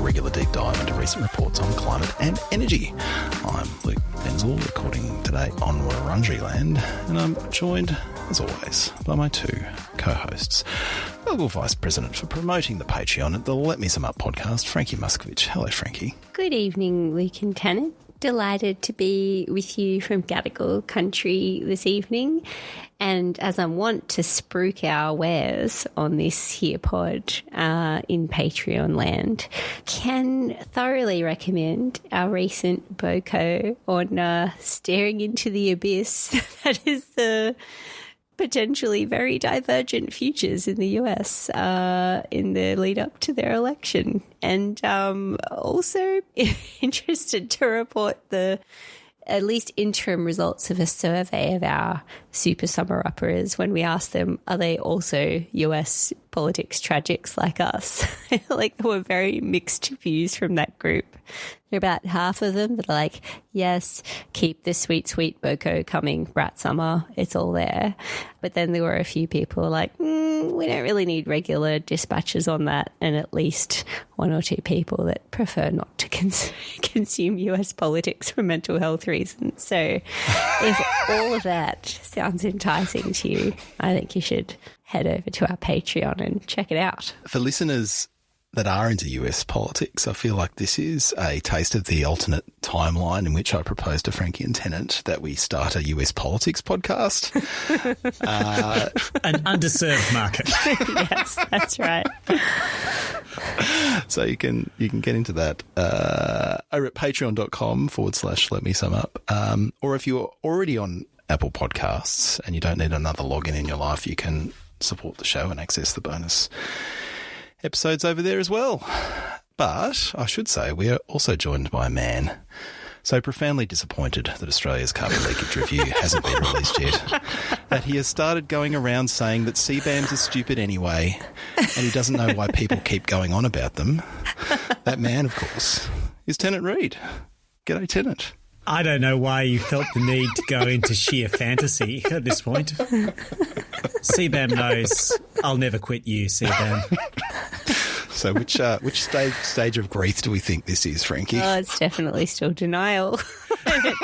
regular deep dive into recent reports on climate and energy. I'm Luke Benzel, recording today on Wurundjeri land, and I'm joined, as always, by my two co-hosts. Global Vice President for promoting the Patreon at the Let Me Sum Up podcast, Frankie Muscovich. Hello, Frankie. Good evening, Luke and Tennant. Delighted to be with you from Gadigal country this evening. And as I want to spruik our wares on this here pod in Patreon land, can thoroughly recommend our recent BOCO on staring into the abyss that is the potentially very divergent futures in the US in the lead up to their election. And also interested to report the at least interim results of a survey of our super summer-uppers when we asked them, are they also US politics tragics like us? Like, there were very mixed views from that group. There are about half of them that are like, yes, keep the sweet, sweet BOCO coming, brat summer, it's all there. But then there were a few people like, we don't really need regular dispatches on that, and at least one or two people that prefer not to consume US politics for mental health reasons. So if all of that sounds enticing to you, I think you should head over to our Patreon and check it out. For listeners that are into US politics, I feel like this is a taste of the alternate timeline in which I propose to Frankie and Tennant that we start a US politics podcast. An underserved market. Yes, that's right. So you can get into that over at patreon.com/let me sum up. Or if you're already on Apple Podcasts and you don't need another login in your life, you can support the show and access the bonus episodes over there as well. But I should say we are also joined by a man so profoundly disappointed that Australia's carbon leakage review hasn't been released yet that he has started going around saying that CBAMs are stupid anyway and he doesn't know why people keep going on about them. That man, of course, is Tennant Reid. G'day, Tennant. I don't know why you felt the need to go into sheer fantasy at this point. CBAM knows I'll never quit you, CBAM. So which stage of grief do we think this is, Frankie? Oh, it's definitely still denial. I don't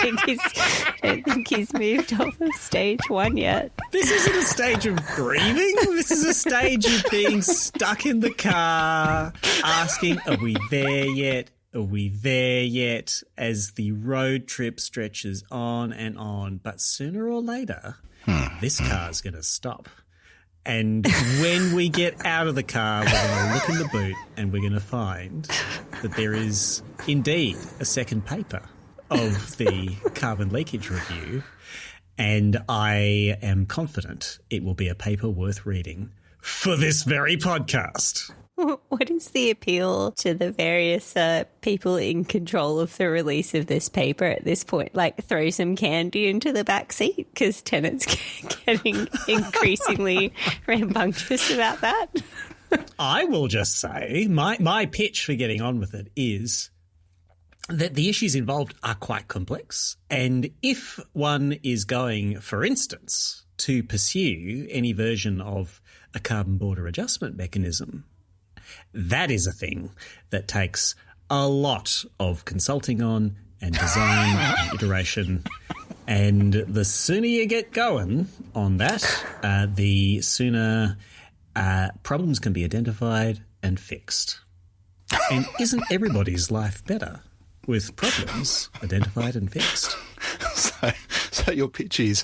think he's moved off of stage one yet. This isn't a stage of grieving. This is a stage of being stuck in the car, asking, are we there yet? Are we there yet? As the road trip stretches on and on. But sooner or later, this car's going to stop. And when we get out of the car, we're going to look in the boot and we're going to find that there is indeed a second paper of the carbon leakage review. And I am confident it will be a paper worth reading for this very podcast. What is the appeal to the various people in control of the release of this paper at this point? Like, throw some candy into the back seat because Tennant's getting increasingly rambunctious about that. I will just say my pitch for getting on with it is that the issues involved are quite complex. And if one is going, for instance, to pursue any version of a carbon border adjustment mechanism, that is a thing that takes a lot of consulting on and design and iteration. And the sooner you get going on that, the sooner problems can be identified and fixed. And isn't everybody's life better with problems identified and fixed? So your pitch is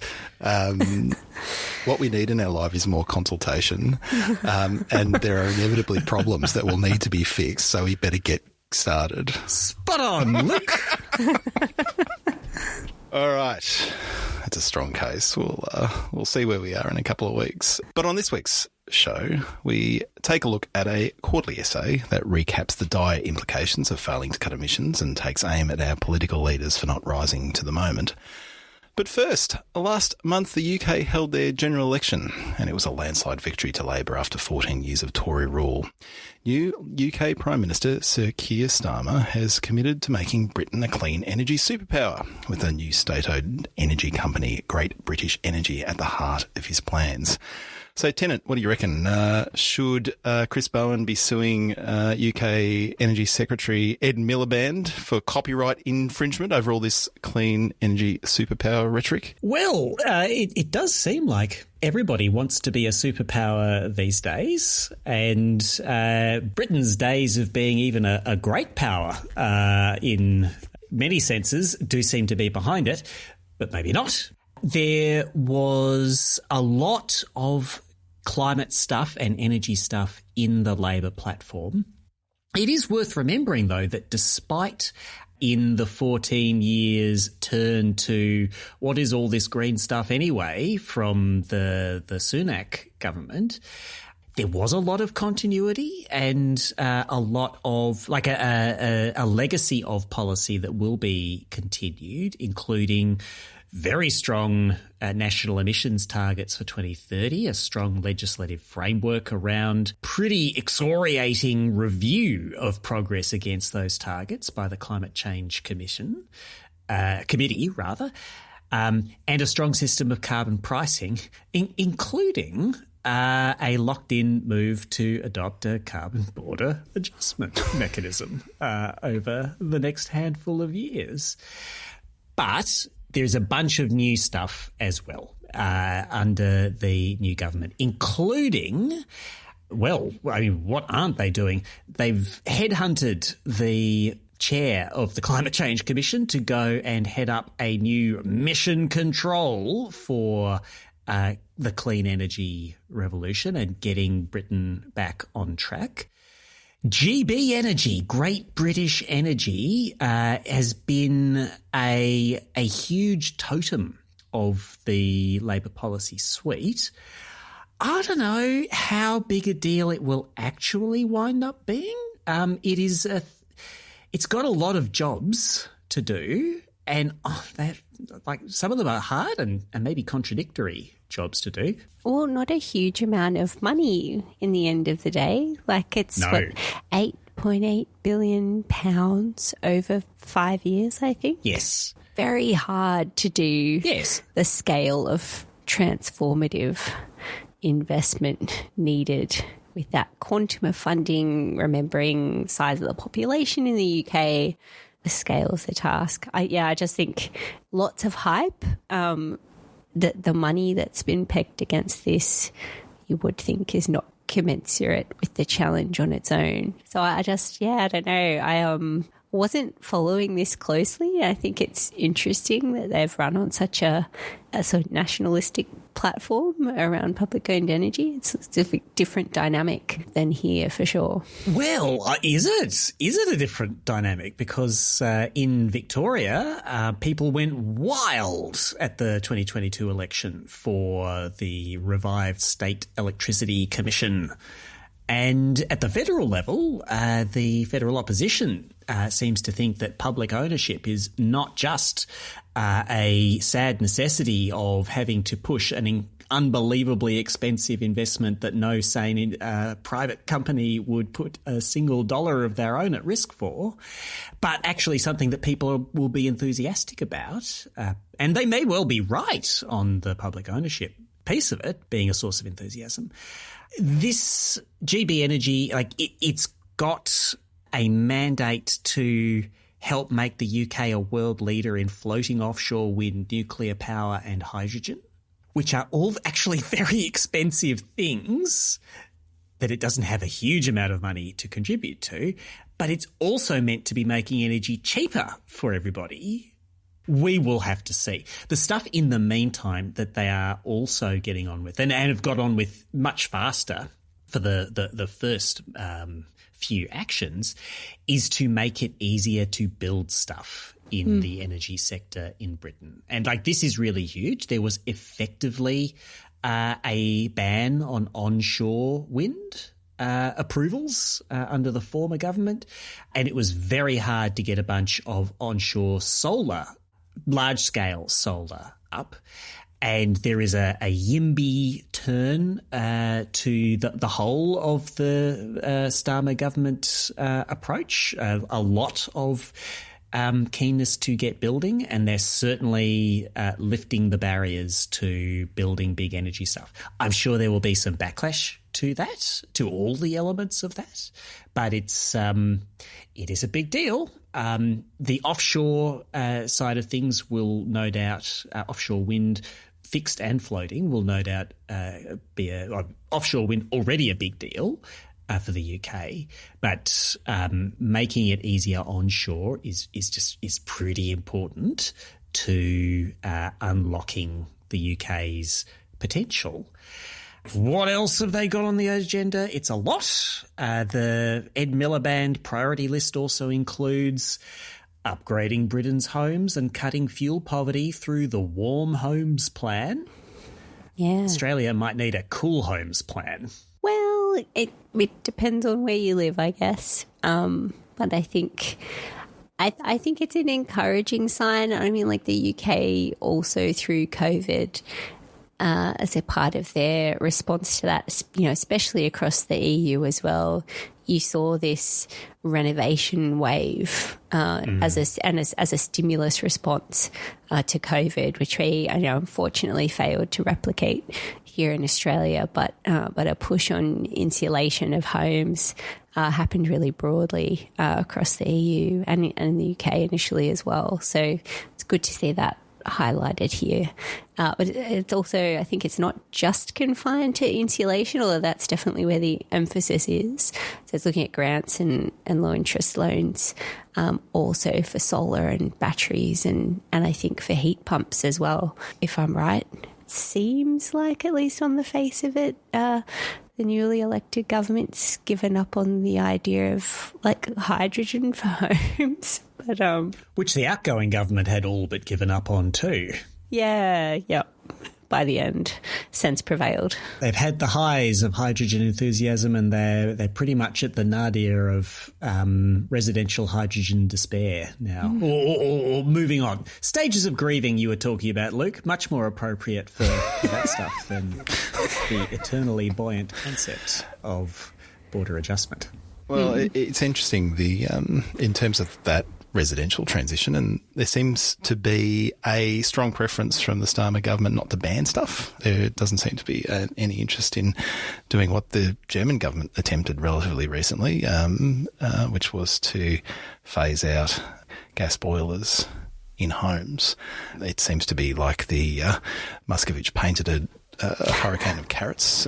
what we need in our life is more consultation, and there are inevitably problems that will need to be fixed, so we better get started. Spot on, Luke. All right. That's a strong case. We'll see where we are in a couple of weeks. But on this week's show, we take a look at a quarterly essay that recaps the dire implications of failing to cut emissions and takes aim at our political leaders for not rising to the moment. But first, last month the UK held their general election, and it was a landslide victory to Labor after 14 years of Tory rule. New UK Prime Minister Sir Keir Starmer has committed to making Britain a clean energy superpower, with a new state-owned energy company, Great British Energy, at the heart of his plans. So, Tennant, what do you reckon? Should Chris Bowen be suing UK Energy Secretary Ed Miliband for copyright infringement over all this clean energy superpower rhetoric? Well, it does seem like everybody wants to be a superpower these days, and Britain's days of being even a great power in many senses do seem to be behind it, but maybe not. There was a lot of climate stuff and energy stuff in the Labor platform. It is worth remembering, though, that despite in the 14 years turn to what is all this green stuff anyway from the Sunak government, there was a lot of continuity and a lot of like a legacy of policy that will be continued, including very strong national emissions targets for 2030, a strong legislative framework around pretty excoriating review of progress against those targets by the Climate Change Committee, and a strong system of carbon pricing, including a locked-in move to adopt a carbon border adjustment mechanism over the next handful of years. But there's a bunch of new stuff as well under the new government, including, well, I mean, what aren't they doing? They've headhunted the chair of the Climate Change Commission to go and head up a new mission control for the clean energy revolution and getting Britain back on track. GB Energy, Great British Energy, has been a huge totem of the Labor policy suite. I don't know how big a deal it will actually wind up being. It's got a lot of jobs to do, and some of them are hard and maybe contradictory jobs to do. Well, not a huge amount of money in the end of the day. Like it's £8.8 billion over 5 years, I think. Yes. Very hard to do. Yes. The scale of transformative investment needed with that quantum of funding, remembering size of the population in the UK, the scale of the task. I just think lots of hype. The money that's been pegged against this, you would think, is not commensurate with the challenge on its own. So I don't know. I wasn't following this closely. I think it's interesting that they've run on such a sort of nationalistic platform around public-owned energy. It's a different dynamic than here for sure. Well, is it? Is it a different dynamic? Because in Victoria, people went wild at the 2022 election for the revived State Electricity Commission. And at the federal level, the federal opposition seems to think that public ownership is not just a sad necessity of having to push an unbelievably expensive investment that no sane private company would put a single dollar of their own at risk for, but actually something that people will be enthusiastic about. And they may well be right on the public ownership piece of it being a source of enthusiasm. This GB Energy, it's got a mandate to help make the UK a world leader in floating offshore wind, nuclear power and hydrogen, which are all actually very expensive things that it doesn't have a huge amount of money to contribute to, but it's also meant to be making energy cheaper for everybody. We will have to see. The stuff in the meantime that they are also getting on with and have got on with much faster for the first few actions is to make it easier to build stuff in the energy sector in Britain. And this is really huge. There was effectively a ban on onshore wind approvals under the former government, and it was very hard to get a bunch of onshore solar, large-scale solar up. And there is a YIMBY turn to the whole of the Starmer government approach. A lot of keenness to get building, and they're certainly lifting the barriers to building big energy stuff. I'm sure there will be some backlash to that, to all the elements of that, but it is a big deal. The offshore side of things will no doubt, offshore wind, fixed and floating, will no doubt be offshore wind already a big deal for the UK, but making it easier onshore is pretty important to unlocking the UK's potential. What else have they got on the agenda? It's a lot. The Ed Miliband priority list also includes upgrading Britain's homes and cutting fuel poverty through the Warm Homes Plan. Yeah. Australia might need a Cool Homes Plan. Well, it depends on where you live, I guess. But I think it's an encouraging sign. I mean, like the UK also through COVID, as a part of their response to that, especially across the EU as well, you saw this renovation wave as a stimulus response to COVID, which we unfortunately failed to replicate here in Australia. But a push on insulation of homes happened really broadly across the EU and in the UK initially as well. So it's good to see that highlighted here. But it's also, I think it's not just confined to insulation, although that's definitely where the emphasis is. So it's looking at grants and low interest loans, also for solar and batteries and I think for heat pumps as well, if I'm right. It seems like, at least on the face of it, the newly elected government's given up on the idea of like hydrogen for homes. But which the outgoing government had all but given up on too. Yeah, yep. By the end, sense prevailed. They've had the highs of hydrogen enthusiasm, and they're pretty much at the nadir of residential hydrogen despair now. Or moving on. Stages of grieving you were talking about, Luke, much more appropriate for that stuff than the eternally buoyant concept of border adjustment. Well, it's interesting in terms of that residential transition, and there seems to be a strong preference from the Starmer government not to ban stuff. There doesn't seem to be any interest in doing what the German government attempted relatively recently, which was to phase out gas boilers in homes. It seems to be like the Muscovich painted a hurricane of carrots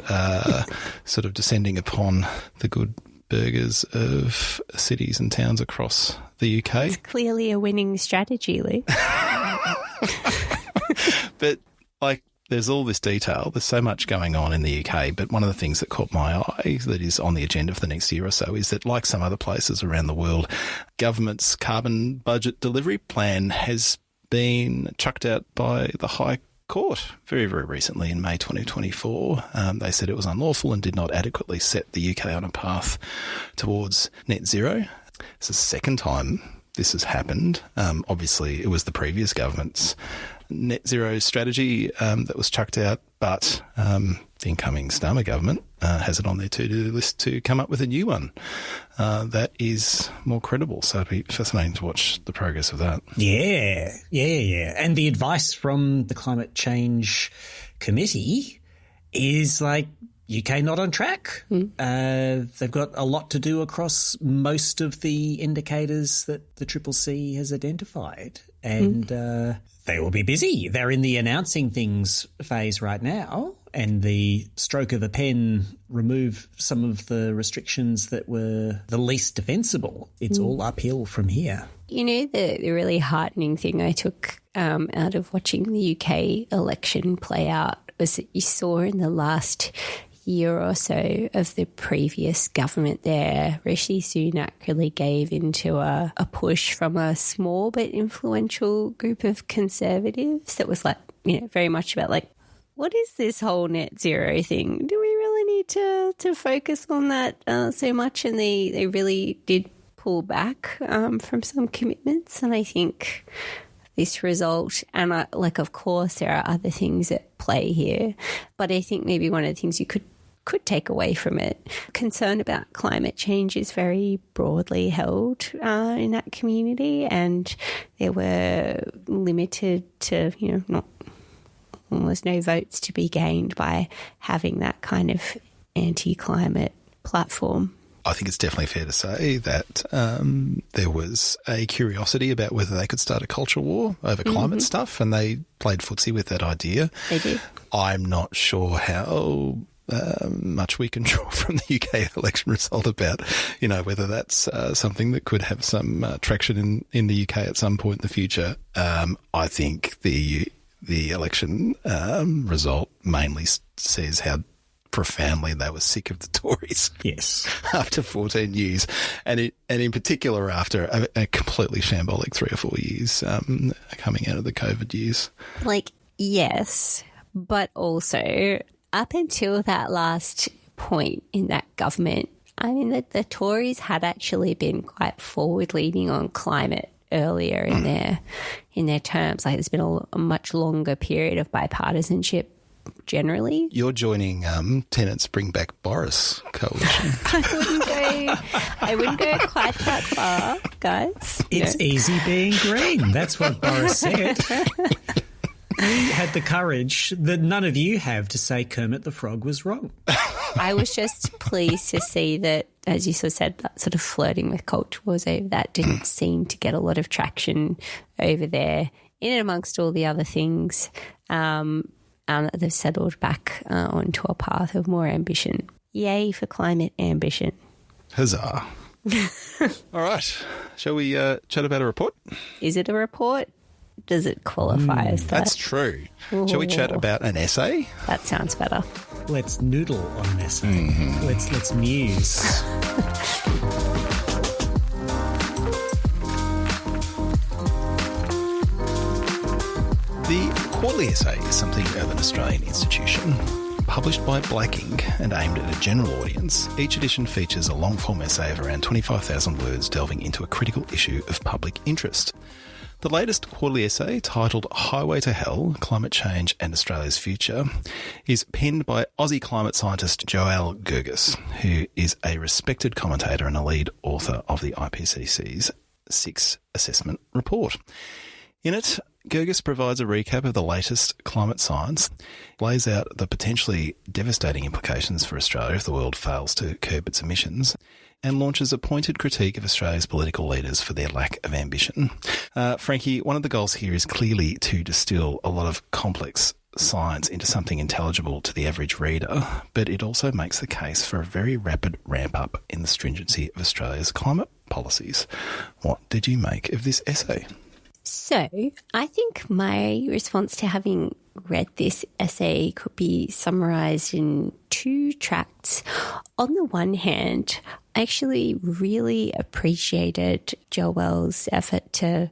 sort of descending upon the good burgers of cities and towns across the UK. It's clearly a winning strategy, Luke. But, there's all this detail. There's so much going on in the UK, but one of the things that caught my eye that is on the agenda for the next year or so is that, like some other places around the world, government's carbon budget delivery plan has been chucked out by the High Court very, very recently in May 2024. They said it was unlawful and did not adequately set the UK on a path towards net zero. It's the second time this has happened. Obviously, it was the previous government's net zero strategy that was chucked out, but the incoming Starmer government has it on their to-do list to come up with a new one that is more credible. So it'd be fascinating to watch the progress of that. Yeah. And the advice from the Climate Change Committee is UK not on track. They've got a lot to do across most of the indicators that the CCC has identified, and they will be busy. They're in the announcing things phase right now, and the stroke of a pen remove some of the restrictions that were the least defensible. It's all uphill from here. The really heartening thing I took out of watching the UK election play out was that you saw in the last year or so of the previous government there, Rishi Sunak really gave into a push from a small but influential group of conservatives that was very much about what is this whole net zero thing? Do we really need to focus on that so much? And they really did pull back from some commitments. And I think this result, and of course there are other things at play here, but I think maybe one of the things you could could take away from it. Concern about climate change is very broadly held in that community, and there were limited to, almost no votes to be gained by having that kind of anti-climate platform. I think it's definitely fair to say that there was a curiosity about whether they could start a culture war over climate stuff, and they played footsie with that idea. They did. I'm not sure how much we can draw from the UK election result about, whether that's something that could have some traction in the UK at some point in the future. I think the election result mainly says how profoundly they were sick of the Tories. Yes. After 14 years, and in particular after a completely shambolic 3 or 4 years coming out of the COVID years. Yes, but also up until that last point in that government, I mean, the Tories had actually been quite forward-leaning on climate earlier in their terms. There's been a much longer period of bipartisanship generally. You're joining Tenants Bring Back Boris coalition. I wouldn't go quite that far, guys. It's easy being green. That's what Boris said. He had the courage that none of you have to say Kermit the Frog was wrong. I was just pleased to see that, as you sort of said, that sort of flirting with culture wars that didn't seem to get a lot of traction over there, in and amongst all the other things. They've settled back onto a path of more ambition. Yay for climate ambition. Huzzah. All right. Shall we chat about a report? Is it a report? Does it qualify as that? That's true. Ooh. Shall we chat about an essay? That sounds better. Let's noodle on an essay. Let's muse. The quarterly essay is something of an Australian institution. Published by Black Ink and aimed at a general audience, each edition features a long-form essay of around 25,000 words delving into a critical issue of public interest. The latest quarterly essay, titled Highway to Hell, Climate Change and Australia's Future, is penned by Aussie climate scientist Joelle Gergis, who is a respected commentator and a lead author of the IPCC's 6th Assessment Report. In it, Gergis provides a recap of the latest climate science, lays out the potentially devastating implications for Australia if the world fails to curb its emissions, and launches a pointed critique of Australia's political leaders for their lack of ambition. Frankie, one of the goals here is clearly to distill a lot of complex science into something intelligible to the average reader, but it also makes the case for a very rapid ramp-up in the stringency of Australia's climate policies. What did you make of this essay? So, I think my response to having read this essay could be summarised in 2 tracts. On the one hand, I actually really appreciated Joelle's effort to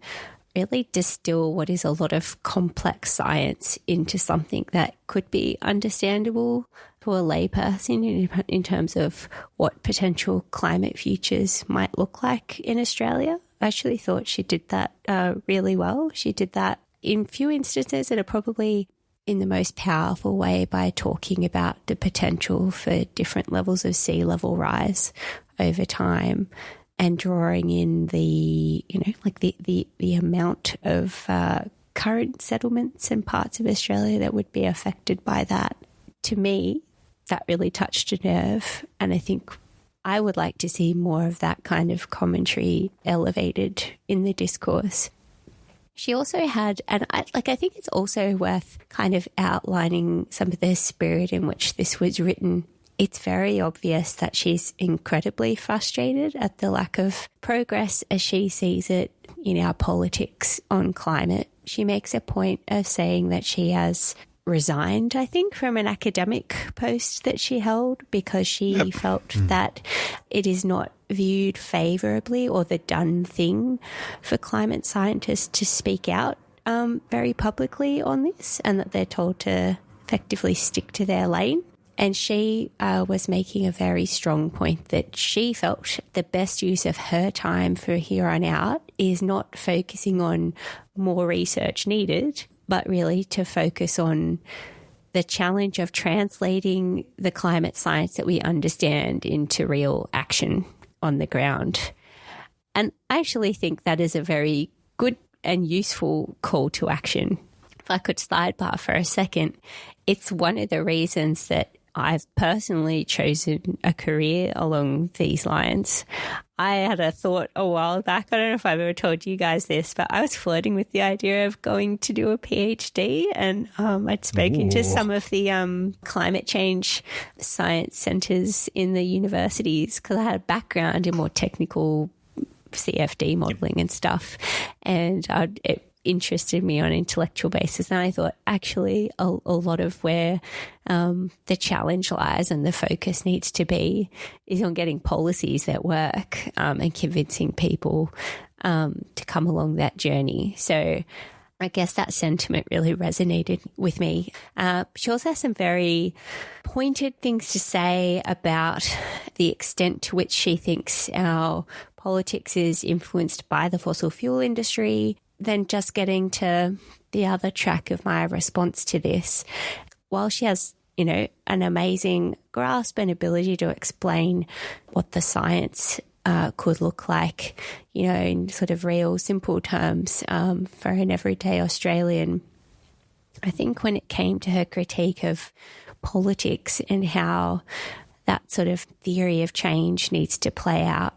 really distill what is a lot of complex science into something that could be understandable to a layperson in terms of what potential climate futures might look like in Australia. I actually thought she did that really well. She did that in few instances that are probably in the most powerful way by talking about the potential for different levels of sea level rise over time and drawing in the amount of current settlements and parts of Australia that would be affected by that. To me, that really touched a nerve, and I think I would like to see more of that kind of commentary elevated in the discourse. She also had, and I think it's also worth kind of outlining some of the spirit in which this was written. It's very obvious that she's incredibly frustrated at the lack of progress as she sees it in our politics on climate. She makes a point of saying that she has resigned, I think, from an academic post that she held because she felt that it is not viewed favourably or the done thing for climate scientists to speak out very publicly on this, and that they're told to effectively stick to their lane. And she was making a very strong point that she felt the best use of her time for here on out is not focusing on more research needed, but really to focus on the challenge of translating the climate science that we understand into real action on the ground. And I actually think that is a very good and useful call to action. If I could sidebar for a second, it's one of the reasons that I've personally chosen a career along these lines. I had a thought a while back, I don't know if I've ever told you guys this, but I was flirting with the idea of going to do a PhD, and I'd spoken to some of the climate change science centres in the universities because I had a background in more technical CFD modelling and stuff, and it interested me on an intellectual basis. And I thought actually a lot of where the challenge lies and the focus needs to be is on getting policies that work and convincing people to come along that journey. So I guess that sentiment really resonated with me. She also has some very pointed things to say about the extent to which she thinks our politics is influenced by the fossil fuel industry. Then just getting to the other track of my response to this, while she has, an amazing grasp and ability to explain what the science could look like, in sort of real simple terms for an everyday Australian, I think when it came to her critique of politics and how that sort of theory of change needs to play out,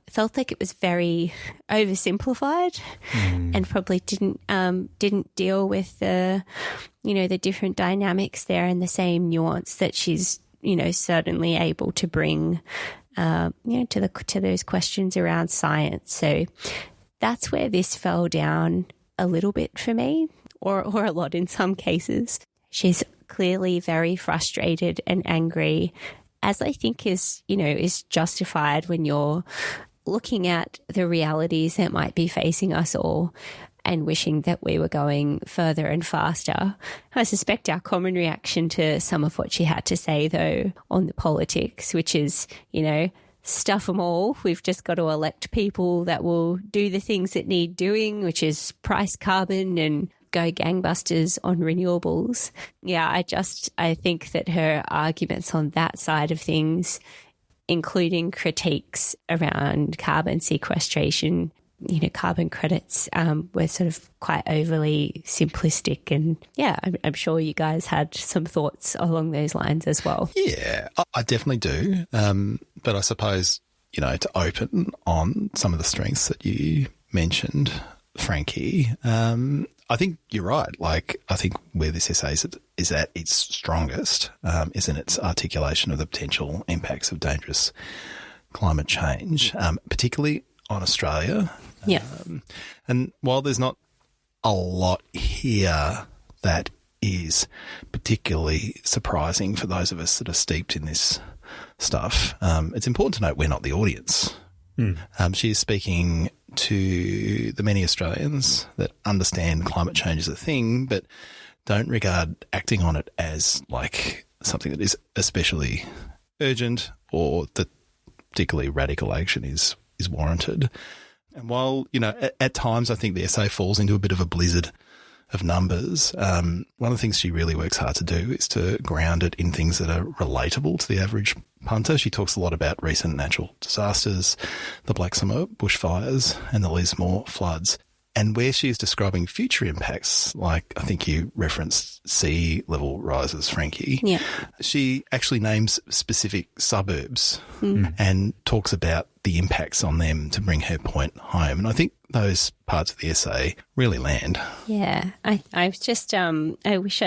felt like it was very oversimplified and probably didn't deal with the different dynamics there and the same nuance that she's certainly able to bring to those questions around science. So that's where this fell down a little bit for me, or a lot in some cases. She's clearly very frustrated and angry, as I think is justified when you're looking at the realities that might be facing us all and wishing that we were going further and faster. I suspect our common reaction to some of what she had to say, though, on the politics, which is, stuff them all. We've just got to elect people that will do the things that need doing, which is price carbon and go gangbusters on renewables. Yeah, I think that her arguments on that side of things, including critiques around carbon sequestration, carbon credits, were sort of quite overly simplistic. And yeah, I'm sure you guys had some thoughts along those lines as well. Yeah, I definitely do. But I suppose, to open on some of the strengths that you mentioned, Frankie, I think you're right. I think where this essay is at its strongest is in its articulation of the potential impacts of dangerous climate change, particularly on Australia. Yeah. And while there's not a lot here that is particularly surprising for those of us that are steeped in this stuff, it's important to note we're not the audience. She is speaking to the many Australians that understand climate change as a thing, but don't regard acting on it as something that is especially urgent or that particularly radical action is warranted. And while, at times I think the essay falls into a bit of a blizzard of numbers, one of the things she really works hard to do is to ground it in things that are relatable to the average punter. She talks a lot about recent natural disasters, the Black Summer bushfires and the Lismore floods. And where she is describing future impacts, like I think you referenced sea level rises, Frankie, she actually names specific suburbs and talks about the impacts on them to bring her point home. And I think those parts of the essay really land. Yeah, I was just, I wish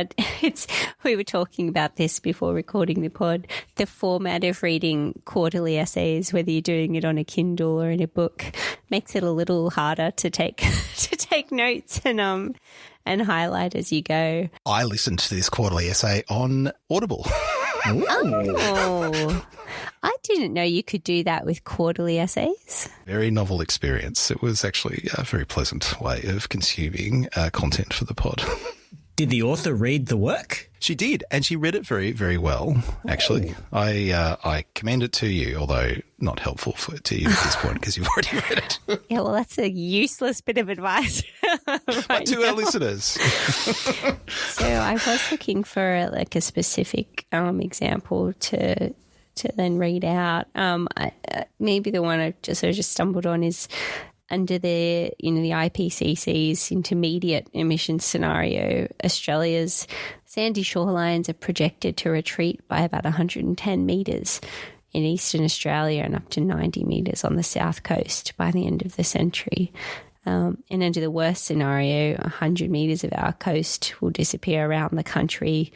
we were talking about this before recording the pod, the format of reading quarterly essays, whether you're doing it on a Kindle or in a book, makes it a little harder to take notes and highlight as you go. I listened to this quarterly essay on Audible. Oh, I didn't know you could do that with quarterly essays. Very novel experience. It was actually a very pleasant way of consuming content for the pod. Did the author read the work? She did, and she read it very, very well, actually. I commend it to you, although not helpful to you at this point because you've already read it. Yeah, well, that's a useless bit of advice. But to our listeners. So I was looking for like a specific example to then read out. Maybe the one I just stumbled on is under the IPCC's intermediate emissions scenario, Australia's sandy shorelines are projected to retreat by about 110 metres in eastern Australia and up to 90 metres on the south coast by the end of the century. And under the worst scenario, 100 metres of our coast will disappear around the country,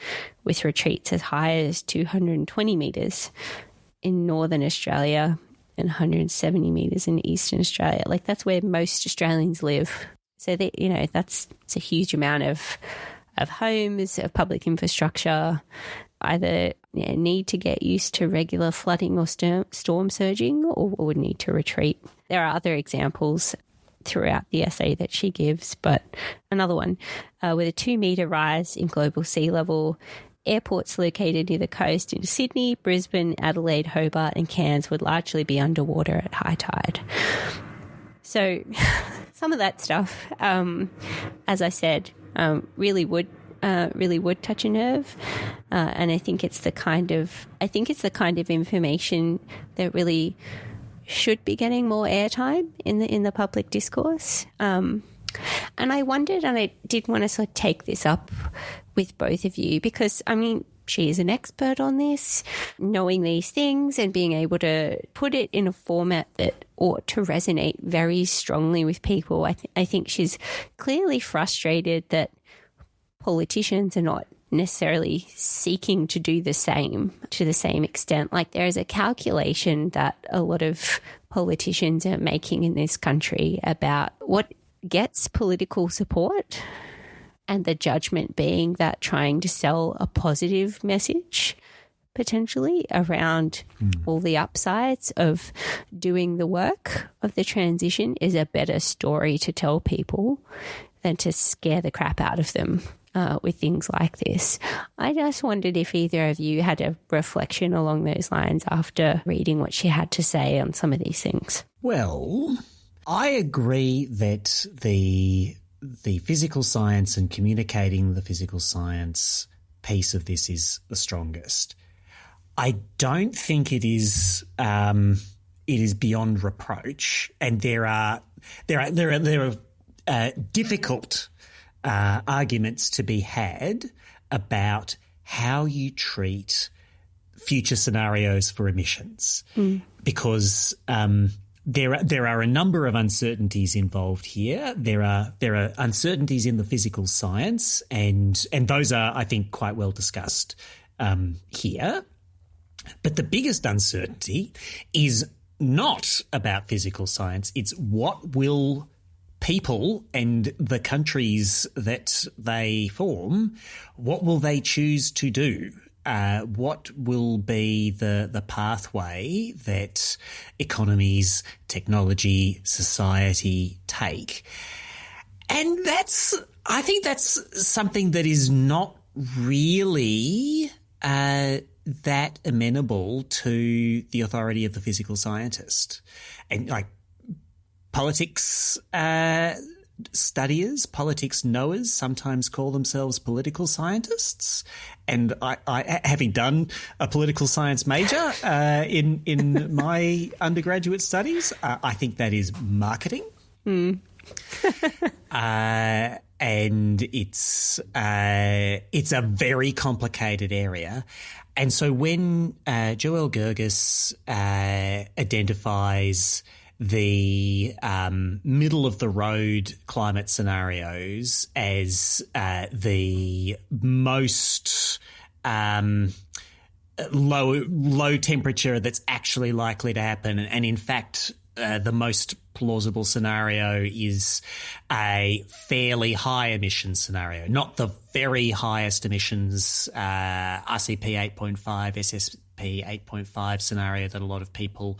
with retreats as high as 220 metres in northern Australia and 170 metres in eastern Australia. Like, that's where most Australians live. So, it's a huge amount of homes, of public infrastructure, either need to get used to regular flooding or storm surging or would need to retreat. There are other examples throughout the essay that she gives, but another one, with a 2-metre rise in global sea level, airports located near the coast in Sydney, Brisbane, Adelaide, Hobart and Cairns would largely be underwater at high tide. So some of that stuff, as I said, really would touch a nerve, and I think it's the kind of information that really should be getting more airtime in the public discourse. And I wondered, and I did want to sort of take this up with both of you because, I mean, she is an expert on this, knowing these things and being able to put it in a format that ought to resonate very strongly with people. I think she's clearly frustrated that politicians are not necessarily seeking to do the same to the same extent. Like, there is a calculation that a lot of politicians are making in this country about what gets political support, and the judgment being that trying to sell a positive message potentially around all the upsides of doing the work of the transition is a better story to tell people than to scare the crap out of them with things like this. I just wondered if either of you had a reflection along those lines after reading what she had to say on some of these things. Well, I agree that the physical science and communicating the physical science piece of this is the strongest. I don't think it is beyond reproach, and there are difficult arguments to be had about how you treat future scenarios for emissions, because there are a number of uncertainties involved here. There are uncertainties in the physical science, and those are, I think, quite well discussed here. But the biggest uncertainty is not about physical science. It's what will people and the countries that they form, what will they choose to do? What will be the pathway that economies, technology, society take? And I think that's something that is not really that amenable to the authority of the physical scientist. And like politics studiers, politics knowers sometimes call themselves political scientists. And I having done a political science major in my undergraduate studies, I think that is marketing. And it's a very complicated area. And so when Joelle Gergis identifies the middle-of-the-road climate scenarios as the most low temperature that's actually likely to happen, and in fact the most plausible scenario is a fairly high emission scenario, not the very highest emissions RCP 8.5, SSP 8.5 scenario that a lot of people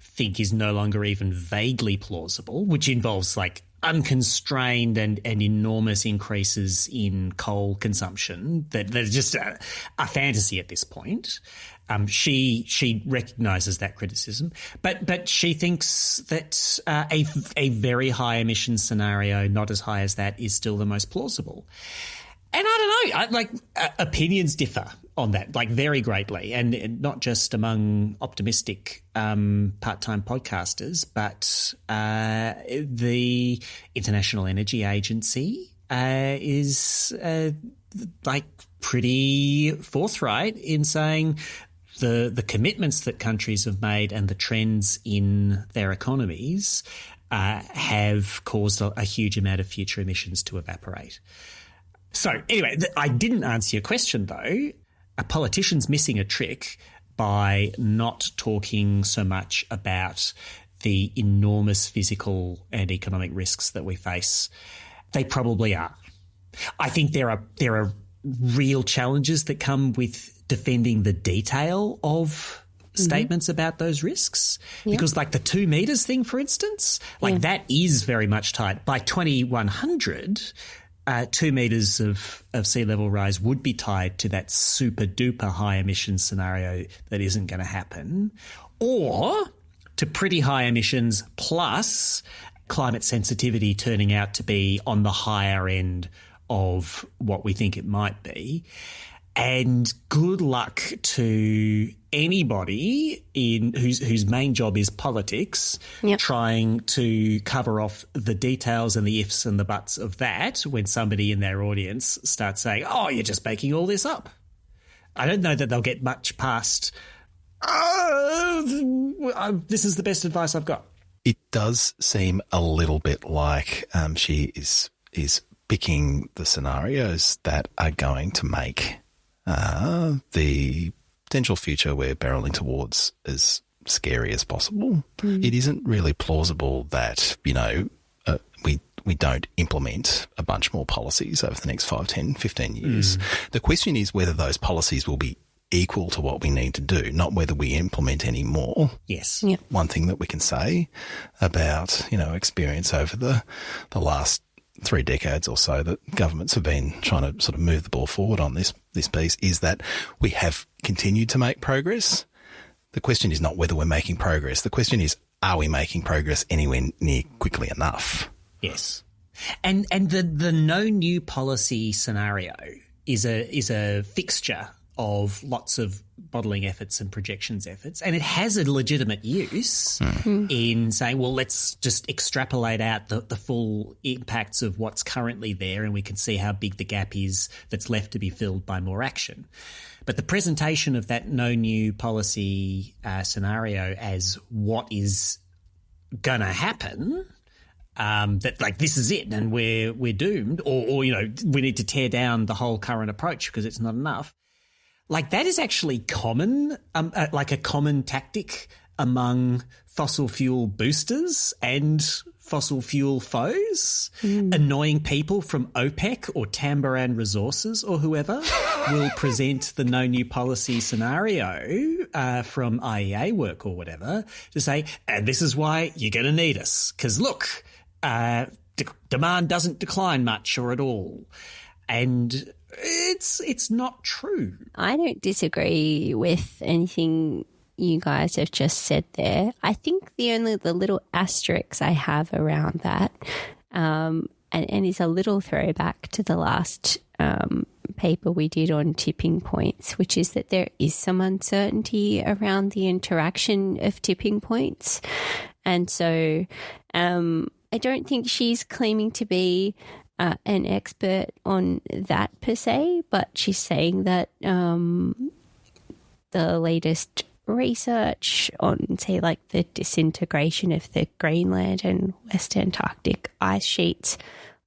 think is no longer even vaguely plausible, which involves like unconstrained and enormous increases in coal consumption that are just a fantasy at this point. She recognises that criticism, but she thinks that a very high emission scenario, not as high as that, is still the most plausible. And I don't know, opinions differ on that, like very greatly, and not just among optimistic part-time podcasters, but the International Energy Agency is like pretty forthright in saying the commitments that countries have made and the trends in their economies have caused a huge amount of future emissions to evaporate. So anyway, I didn't answer your question though. A politician's missing a trick by not talking so much about the enormous physical and economic risks that we face. They probably are. I think there are real challenges that come with defending the detail of statements about those risks. Yep. Because like the 2 meters thing, for instance, that is very much tied. By 2100, 2 meters of sea level rise would be tied to that super duper high emission scenario that isn't going to happen, or to pretty high emissions plus climate sensitivity turning out to be on the higher end of what we think it might be. And good luck to anybody whose main job is politics, trying to cover off the details and the ifs and the buts of that when somebody in their audience starts saying, oh, you're just making all this up. I don't know that they'll get much past, this is the best advice I've got. It does seem a little bit like she is picking the scenarios that are going to make the potential future we're barreling towards as scary as possible. It isn't really plausible that, we don't implement a bunch more policies over the next 5, 10, 15 years. The question is whether those policies will be equal to what we need to do, not whether we implement any more. Yes. Yep. One thing that we can say about, experience over the last 3 decades or so that governments have been trying to sort of move the ball forward on this piece is that we have continued to make progress. The question is not whether we're making progress. The question is, are we making progress anywhere near quickly enough? Yes. And the no new policy scenario is a fixture of lots of modelling efforts and projections efforts, and it has a legitimate use in saying, well, let's just extrapolate out the full impacts of what's currently there and we can see how big the gap is that's left to be filled by more action. But the presentation of that no new policy scenario as what is going to happen, that like this is it and we're doomed, or we need to tear down the whole current approach because it's not enough. Like that is actually common, like a common tactic among fossil fuel boosters and fossil fuel foes. Annoying people from OPEC or Tamboran Resources or whoever will present the no new policy scenario from IEA work or whatever to say, and this is why you're going to need us. Because look, demand doesn't decline much or at all. And it's not true. I don't disagree with anything you guys have just said there. I think the little asterisks I have around that, and is a little throwback to the last paper we did on tipping points, which is that there is some uncertainty around the interaction of tipping points. And so I don't think she's claiming to be an expert on that per se, but she's saying that the latest research on, say, like the disintegration of the Greenland and West Antarctic ice sheets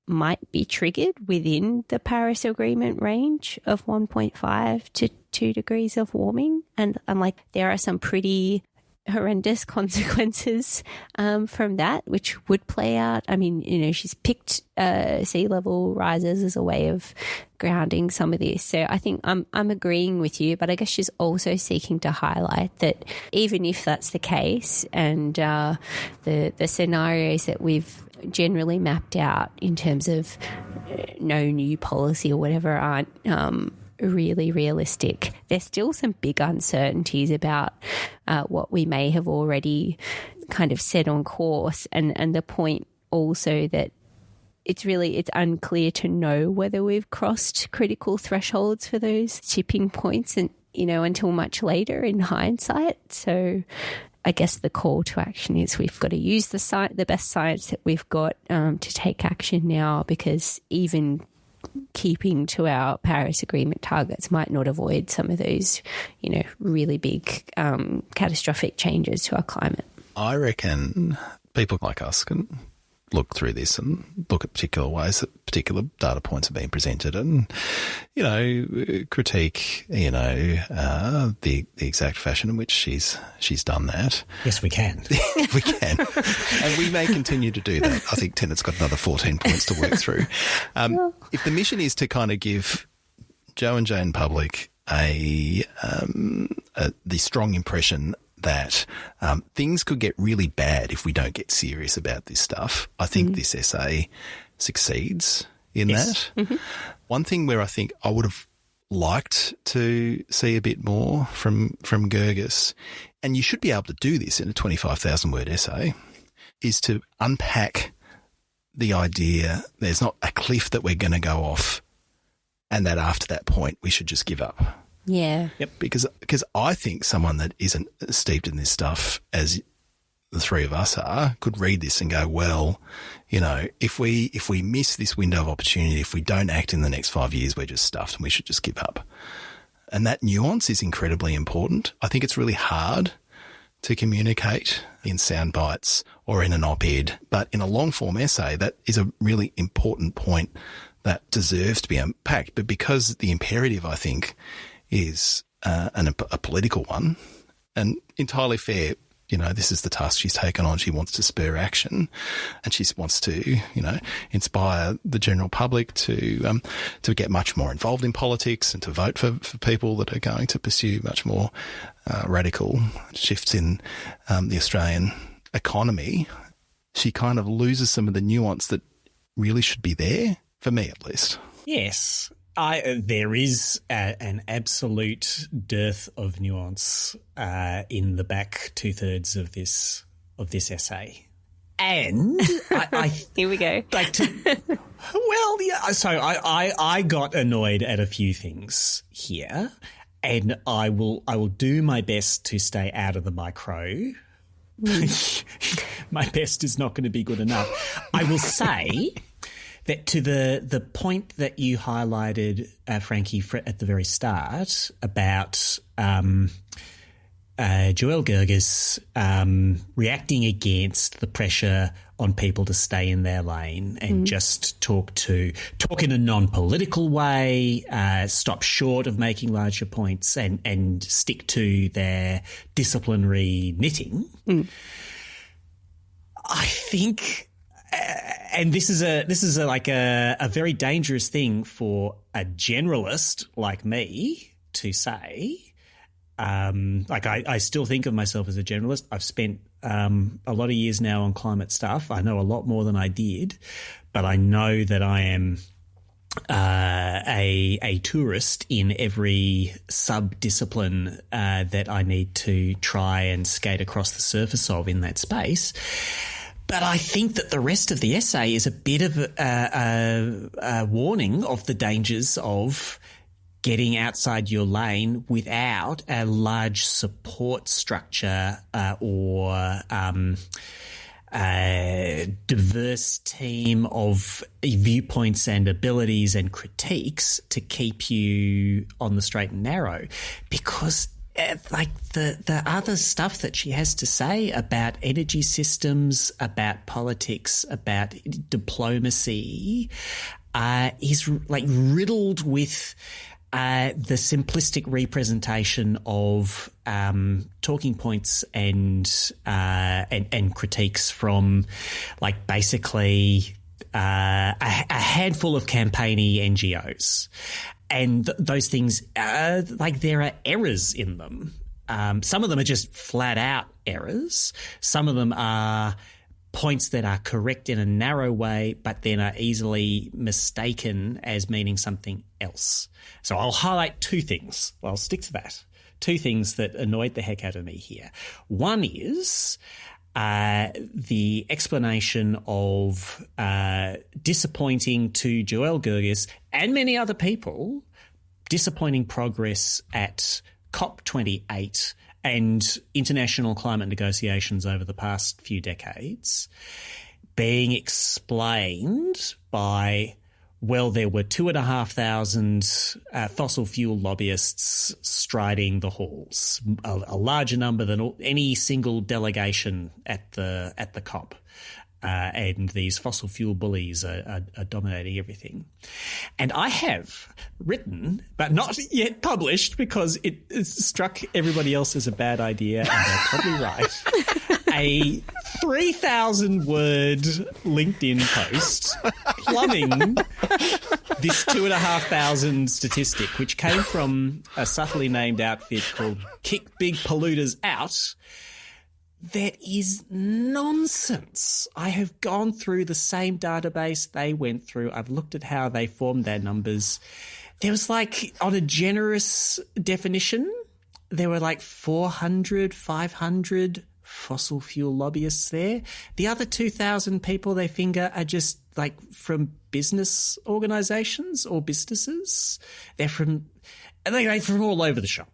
might be triggered within the Paris Agreement range of 1.5 to 2 degrees of warming. And like there are some pretty horrendous consequences from that, which would play out. I mean, she's picked sea level rises as a way of grounding some of this. So I think I'm agreeing with you, but I guess she's also seeking to highlight that even if that's the case and the scenarios that we've generally mapped out in terms of no new policy or whatever aren't really realistic. There's still some big uncertainties about what we may have already kind of set on course, and the point also that it's unclear to know whether we've crossed critical thresholds for those tipping points, and until much later in hindsight. So I guess the call to action is we've got to use the best science that we've got to take action now, because even keeping to our Paris Agreement targets might not avoid some of those, really big catastrophic changes to our climate. I reckon people like us can look through this and look at particular ways that particular data points are being presented and, critique, the exact fashion in which she's done that. Yes, we can. We can. And we may continue to do that. I think Tennant's got another 14 points to work through. If the mission is to kind of give Joe and Jane public the strong impression that things could get really bad if we don't get serious about this stuff, I think this essay succeeds in that. Mm-hmm. One thing where I think I would have liked to see a bit more from Gergis, and you should be able to do this in a 25,000-word essay, is to unpack the idea there's not a cliff that we're going to go off and that after that point we should just give up. Yeah. Yep. Because I think someone that isn't steeped in this stuff, as the three of us are, could read this and go, well, if we miss this window of opportunity, if we don't act in the next 5 years, we're just stuffed and we should just give up. And that nuance is incredibly important. I think it's really hard to communicate in sound bites or in an op-ed, but in a long-form essay, that is a really important point that deserves to be unpacked. But because the imperative, I think, is a political one, and entirely fair. This is the task she's taken on. She wants to spur action, and she wants to, inspire the general public to get much more involved in politics and to vote for people that are going to pursue much more radical shifts in the Australian economy. She kind of loses some of the nuance that really should be there, for me at least. Yes. There is an absolute dearth of nuance in the back 2/3 of this essay, and here we go. So I got annoyed at a few things here, and I will do my best to stay out of the micro. My best is not going to be good enough. I will say that to the point that you highlighted, Frankie, at the very start about Joelle Gergis reacting against the pressure on people to stay in their lane and just talk in a non-political way, stop short of making larger points and stick to their disciplinary knitting. I think. And this is a very dangerous thing for a generalist like me to say. I still think of myself as a generalist. I've spent a lot of years now on climate stuff. I know a lot more than I did, but I know that I am a tourist in every sub-discipline that I need to try and skate across the surface of in that space. But I think that the rest of the essay is a bit of a warning of the dangers of getting outside your lane without a large support structure or a diverse team of viewpoints and abilities and critiques to keep you on the straight and narrow. Because the other stuff that she has to say about energy systems, about politics, about diplomacy, is riddled with the simplistic representation of talking points and critiques from basically a handful of campaigny NGOs. And those things, there are errors in them. Some of them are just flat out errors. Some of them are points that are correct in a narrow way, but then are easily mistaken as meaning something else. So I'll highlight two things. Well, I'll stick to that. Two things that annoyed the heck out of me here. One is the explanation of disappointing to Joel Gergis and many other people, disappointing progress at COP28 and international climate negotiations over the past few decades being explained by, well, there were 2,500 fossil fuel lobbyists striding the halls, a larger number than any single delegation at the COP. And these fossil fuel bullies are dominating everything. And I have written, but not yet published because it struck everybody else as a bad idea, and they're probably right, a 3,000-word LinkedIn post plumbing this 2,500 statistic, which came from a subtly named outfit called Kick Big Polluters Out. That is nonsense. I have gone through the same database they went through. I've looked at how they formed their numbers. There was like, on a generous definition, there were like 400, 500 fossil fuel lobbyists there. The other 2,000 people they finger are just like from business organisations or businesses. They're from all over the shop.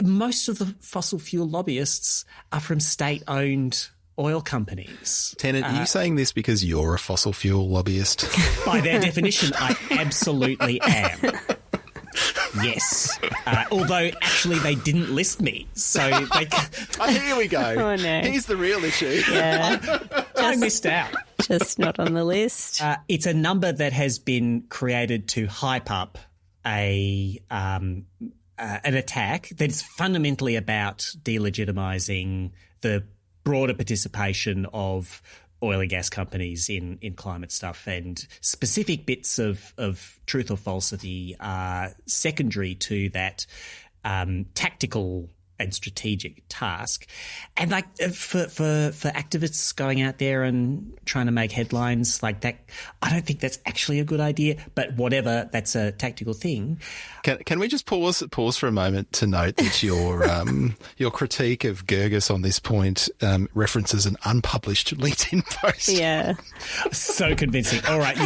Most of the fossil fuel lobbyists are from state-owned oil companies. Tennant, are you saying this because you're a fossil fuel lobbyist? By their definition, I absolutely am. Yes. Although, actually, they didn't list me. So they... Here we go. Oh, no. Here's the real issue. Yeah. I missed out. Just not on the list. It's a number that has been created to hype up an attack that's fundamentally about delegitimizing the broader participation of oil and gas companies in climate stuff, and specific bits of truth or falsity are secondary to that tactical and strategic task. And like for activists going out there and trying to make headlines like that, I don't think that's actually a good idea, but whatever, that's a tactical thing. Can we just pause for a moment to note that your critique of Gergis on this point references an unpublished LinkedIn post? Yeah. So convincing. All right,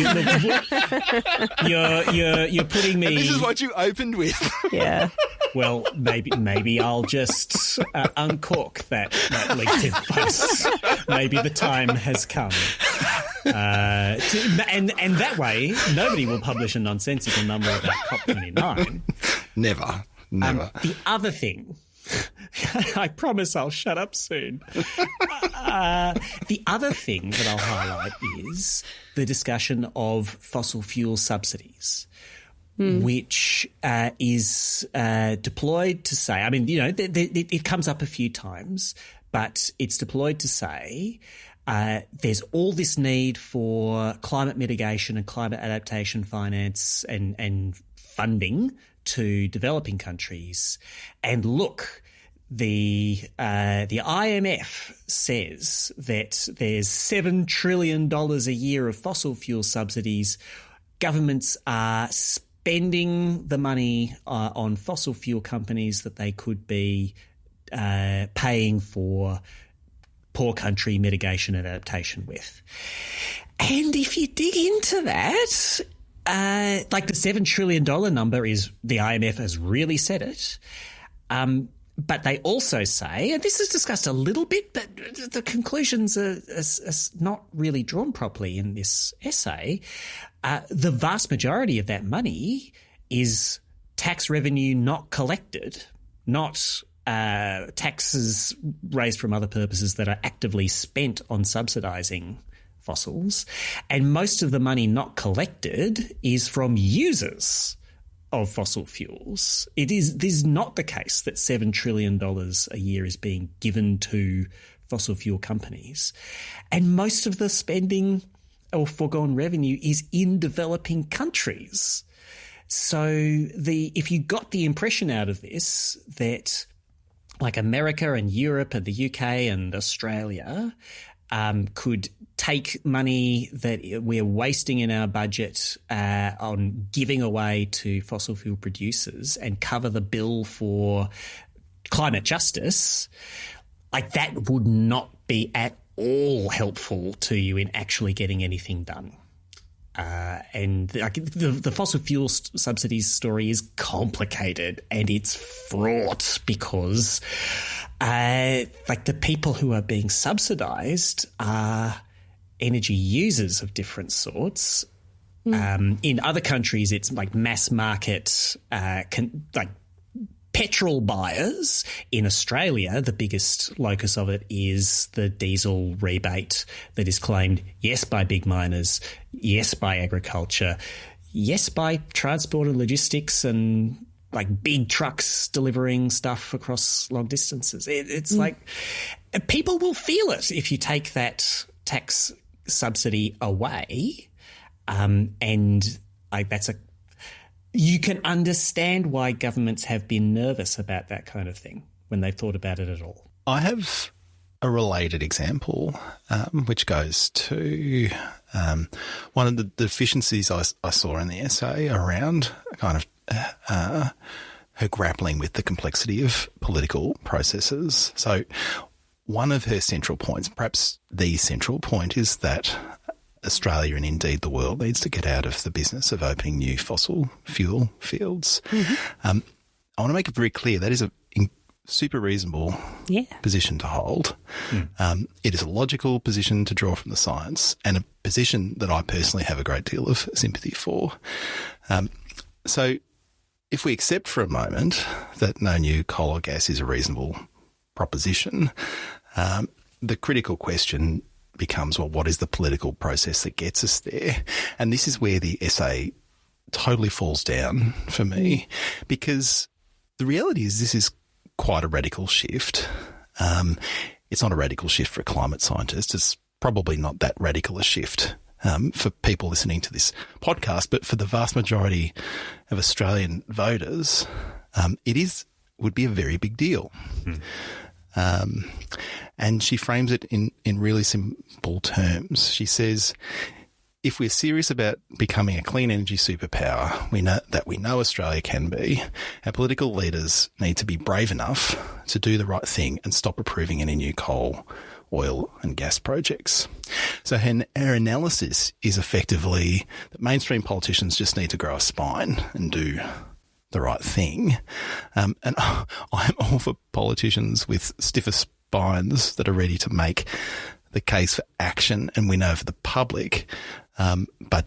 you're putting me. And this is what you opened with. Yeah. Well, maybe I'll just uncork that LinkedIn post. Maybe the time has come. And that way, nobody will publish a nonsensical number about COP29. Never. The other thing, I promise I'll shut up soon. The other thing that I'll highlight is the discussion of fossil fuel subsidies. Which is deployed to say, I mean, it comes up a few times, but it's deployed to say there's all this need for climate mitigation and climate adaptation finance and funding to developing countries. And look, the IMF says that there's $7 trillion a year of fossil fuel subsidies. Governments are spending the money on fossil fuel companies that they could be paying for poor country mitigation and adaptation with. And if you dig into that, like the $7 trillion number is, the IMF has really said it. But they also say, and this is discussed a little bit, but the conclusions are not really drawn properly in this essay. The vast majority of that money is tax revenue not collected, not taxes raised from other purposes that are actively spent on subsidising fossils. And most of the money not collected is from users of fossil fuels. This is not the case that $7 trillion a year is being given to fossil fuel companies. And most of the spending or foregone revenue is in developing countries. So if you got the impression out of this that like America and Europe and the UK and Australia could take money that we're wasting in our budget on giving away to fossil fuel producers and cover the bill for climate justice, like that would not be at all helpful to you in actually getting anything done. And the fossil fuel subsidies story is complicated and it's fraught because the people who are being subsidised are energy users of different sorts. In other countries, it's like mass market, petrol buyers. In Australia, the biggest locus of it is the diesel rebate that is claimed, yes, by big miners, yes, by agriculture, yes, by transport and logistics and like big trucks delivering stuff across long distances. It's like people will feel it if you take that tax subsidy away, and like that's a. You can understand why governments have been nervous about that kind of thing when they've thought about it at all. I have a related example, which goes to one of the deficiencies I saw in the essay around kind of her grappling with the complexity of political processes. So one of her central points, perhaps the central point, is that Australia and indeed the world needs to get out of the business of opening new fossil fuel fields. I want to make it very clear that is a super reasonable position to hold. It is a logical position to draw from the science and a position that I personally have a great deal of sympathy for. So if we accept for a moment that no new coal or gas is a reasonable proposition, the critical question becomes, well, what is the political process that gets us there? And this is where the essay totally falls down for me, because the reality is this is quite a radical shift. It's not a radical shift for a climate scientist. It's probably not that radical a shift for people listening to this podcast, but for the vast majority of Australian voters, would be a very big deal. And she frames it in really simple terms. She says, if we're serious about becoming a clean energy superpower, we know Australia can be, our political leaders need to be brave enough to do the right thing and stop approving any new coal, oil and gas projects. So her analysis is effectively that mainstream politicians just need to grow a spine and do the right thing. And I'm all for politicians with stiffer spines that are ready to make the case for action and win over the public. But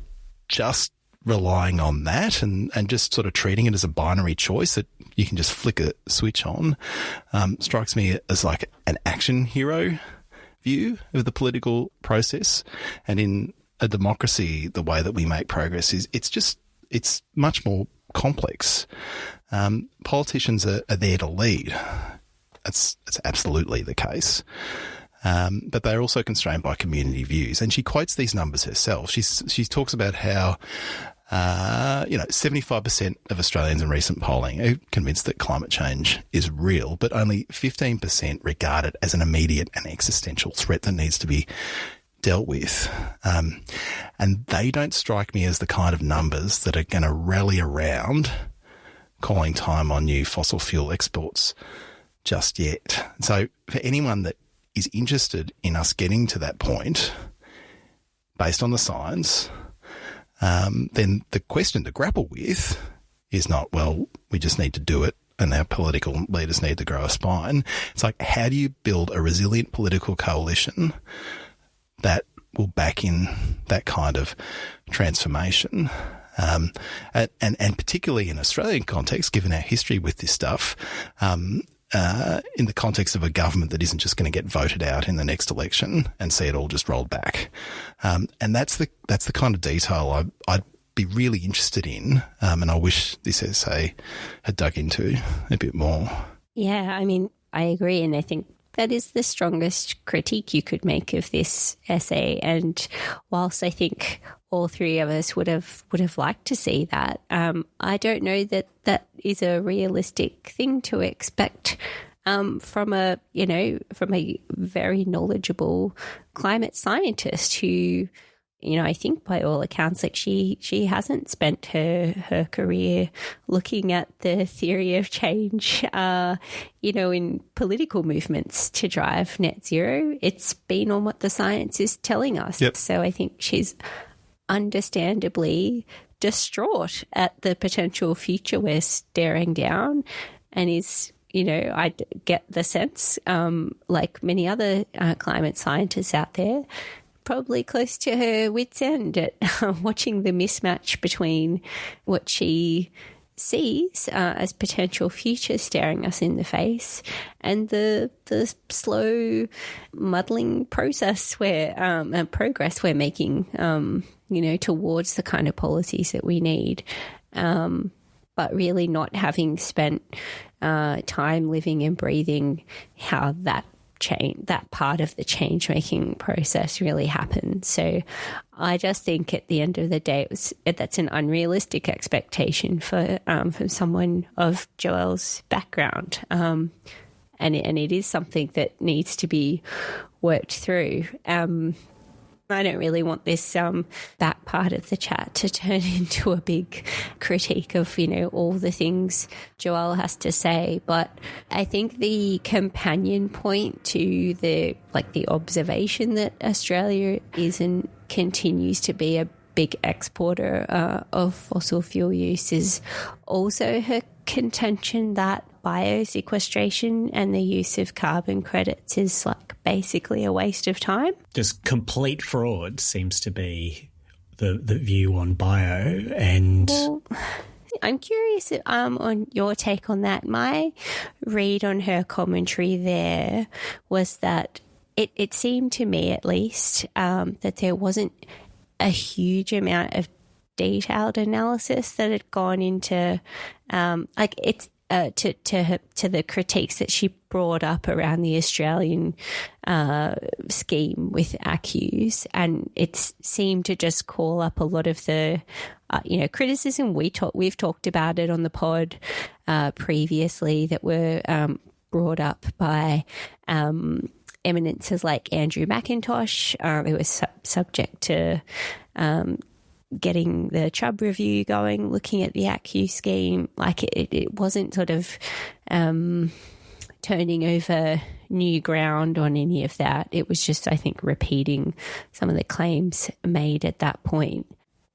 just relying on that and just sort of treating it as a binary choice that you can just flick a switch on strikes me as like an action hero view of the political process. And in a democracy, the way that we make progress is it's much more complex. Politicians are there to lead. That's absolutely the case. But they're also constrained by community views. And she quotes these numbers herself. She talks about how 75% of Australians in recent polling are convinced that climate change is real, but only 15% regard it as an immediate and existential threat that needs to be dealt with. And they don't strike me as the kind of numbers that are going to rally around calling time on new fossil fuel exports just yet. So for anyone that is interested in us getting to that point based on the science, then the question to grapple with is not, well, we just need to do it and our political leaders need to grow a spine. It's like, how do you build a resilient political coalition that will back in that kind of transformation? And particularly in Australian context, given our history with this stuff, in the context of a government that isn't just going to get voted out in the next election and see it all just rolled back. And that's the kind of detail I'd be really interested in, and I wish this essay had dug into a bit more. Yeah, I mean, I agree, and I think that is the strongest critique you could make of this essay. And whilst I think all three of us would have liked to see that, I don't know that is a realistic thing to expect from a very knowledgeable climate scientist who, I think by all accounts, like she hasn't spent her career looking at the theory of change, in political movements to drive net zero. It's been on what the science is telling us. Yep. So I think she's understandably distraught at the potential future we're staring down, and is, I get the sense, like many other climate scientists out there, probably close to her wit's end at watching the mismatch between what she sees as potential future staring us in the face and the slow muddling process progress we're making, towards the kind of policies that we need. But really not having spent time living and breathing how that part of the change-making process really happened. So I just think at the end of the day, that's an unrealistic expectation for from someone of Joelle's background. And it is something that needs to be worked through. I don't really want this that part of the chat to turn into a big critique of all the things Joelle has to say, but I think the companion point to the observation that Australia is and continues to be a big exporter of fossil fuel use is also her contention that biosequestration and the use of carbon credits is basically a waste of time. Just complete fraud seems to be the view on bio. And I'm curious on your take on that. My read on her commentary there was that it seemed to me at least that there wasn't a huge amount of detailed analysis that had gone into it's to the critiques that she brought up around the Australian scheme with ACCUs, and it seemed to just call up a lot of the criticism we've talked about it on the pod previously that were brought up by eminences like Andrew McIntosh, who was subject to getting the Chubb review going, looking at the ACCU scheme. It wasn't sort of turning over new ground on any of that. It was just, I think, repeating some of the claims made at that point.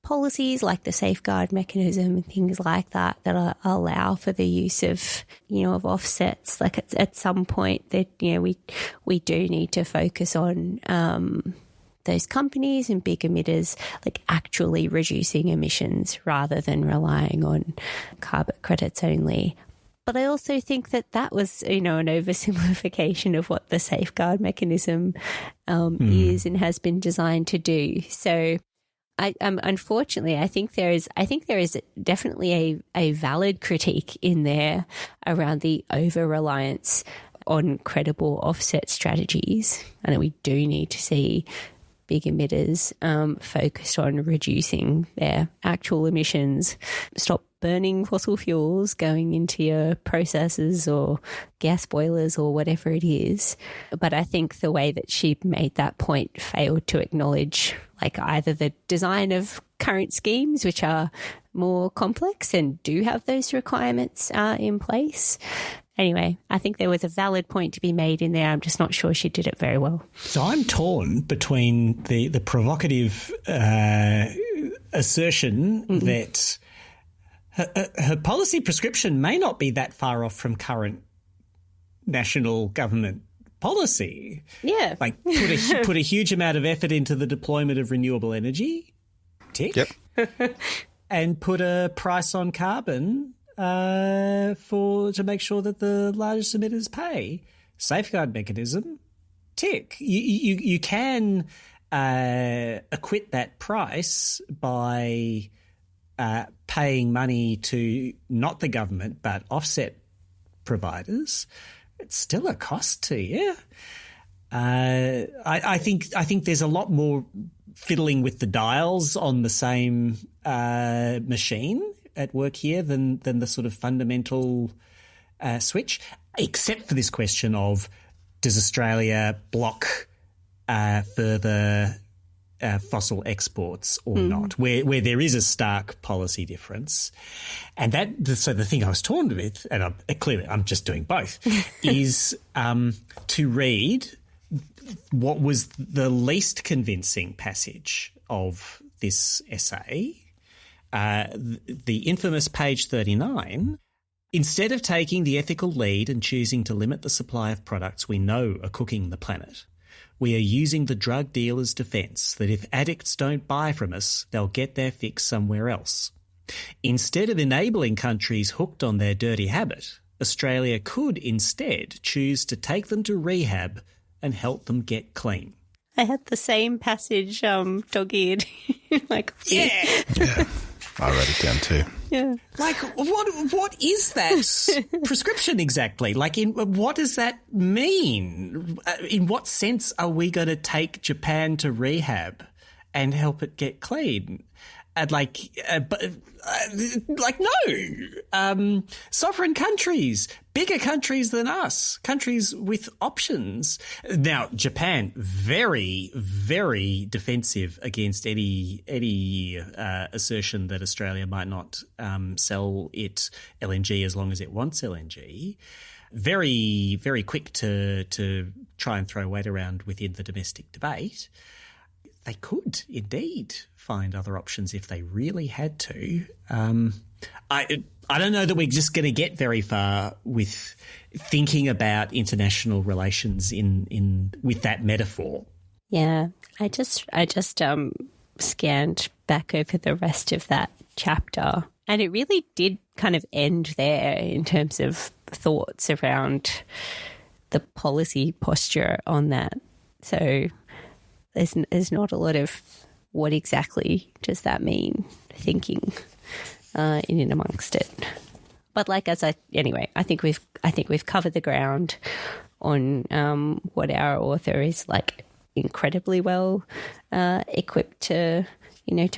Policies like the safeguard mechanism and things like that allow for the use of offsets. At some point that we do need to focus on those companies and big emitters actually reducing emissions rather than relying on carbon credits only. But I also think that was, an oversimplification of what the safeguard mechanism is and has been designed to do. So, unfortunately, I think there is definitely a valid critique in there around the over-reliance on credible offset strategies, and that we do need to see big emitters focused on reducing their actual emissions, stop burning fossil fuels going into your processes or gas boilers or whatever it is. But I think the way that she made that point failed to acknowledge either the design of current schemes, which are more complex and do have those requirements in place. Anyway, I think there was a valid point to be made in there. I'm just not sure she did it very well. So I'm torn between the provocative assertion that her policy prescription may not be that far off from current national government policy. Yeah. Put a huge amount of effort into the deployment of renewable energy. Tick. Yep. And put a price on carbon to make sure that the largest emitters pay. Safeguard mechanism, tick. You can acquit that price by paying money to not the government but offset providers. It's still a cost to you. I think there's a lot more fiddling with the dials on the same machine at work here than the sort of fundamental switch. except for this question of, does Australia block further fossil exports or not, where there is a stark policy difference. And so the thing I was torn with, and I'm just doing both, is to read what was the least convincing passage of this essay, the infamous page 39. Instead of taking the ethical lead and choosing to limit the supply of products we know are cooking the planet, we are using the drug dealers' defence that if addicts don't buy from us, they'll get their fix somewhere else. Instead of enabling countries hooked on their dirty habit, Australia could instead choose to take them to rehab and help them get clean. I had the same passage dog-eared. Yeah. I wrote it down too. Yeah. Like, what is that prescription exactly? Like, what does that mean? In what sense are we going to take Japan to rehab and help it get clean? And no. Sovereign countries, bigger countries than us, countries with options. Now, Japan, very, very defensive against any assertion that Australia might not sell it LNG as long as it wants LNG. Very, very quick to try and throw weight around within the domestic debate. They could indeed find other options if they really had to. I don't know that we're just going to get very far with thinking about international relations in with that metaphor. Yeah, I just scanned back over the rest of that chapter, and it really did kind of end there in terms of thoughts around the policy posture on that. So there's not a lot of what exactly does that mean thinking in and amongst it. But I think we've covered the ground on what our author is like incredibly well equipped to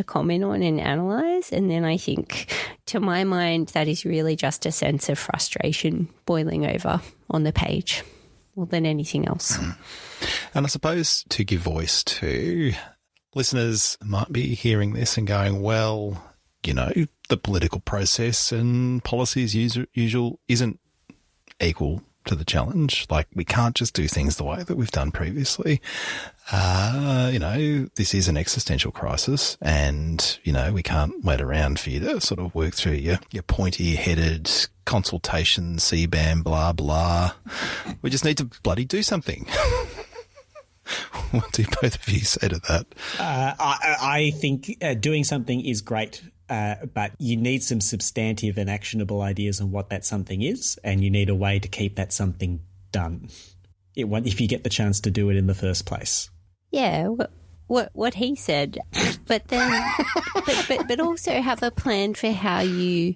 comment on and analyse. And then I think, to my mind, that is really just a sense of frustration boiling over on the page more than anything else. And I suppose to give voice to listeners might be hearing this and going, well, the political process and policies usual isn't equal to the challenge. Like, we can't just do things the way that we've done previously. This is an existential crisis, and, we can't wait around for you to sort of work through your pointy-headed consultation, CBAM, blah, blah. We just need to bloody do something. What do both of you say to that? I think doing something is great, but you need some substantive and actionable ideas on what that something is, and you need a way to keep that something done if you get the chance to do it in the first place. Yeah, what he said, but then, but also have a plan for how you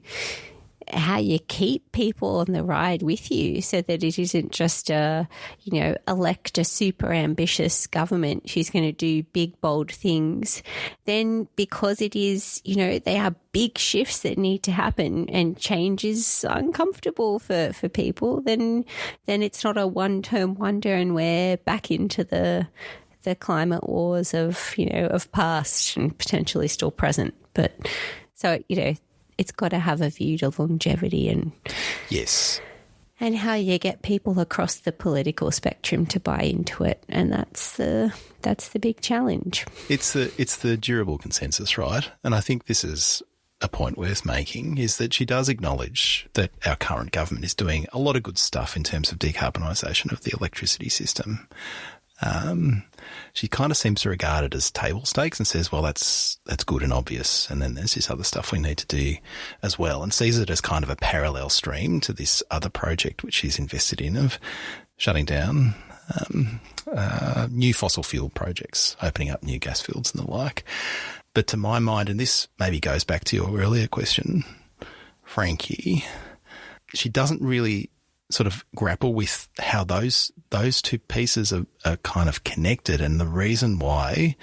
keep people on the ride with you, so that it isn't just elect a super ambitious government who's going to do big, bold things. Then, because it is, they are big shifts that need to happen and change is uncomfortable for people, then it's not a one-term wonder and we're back into the climate wars of past and potentially still present. But so, it's got to have a view to longevity and yes, and how you get people across the political spectrum to buy into it, and that's the big challenge. It's the durable consensus, right? And I think this is a point worth making, is that she does acknowledge that our current government is doing a lot of good stuff in terms of decarbonisation of the electricity system. She kind of seems to regard it as table stakes and says, well, that's good and obvious, and then there's this other stuff we need to do as well, and sees it as kind of a parallel stream to this other project which she's invested in of shutting down new fossil fuel projects, opening up new gas fields and the like. But to my mind, and this maybe goes back to your earlier question, Frankie, she doesn't really sort of grapple with how those two pieces are kind of connected, and the reason why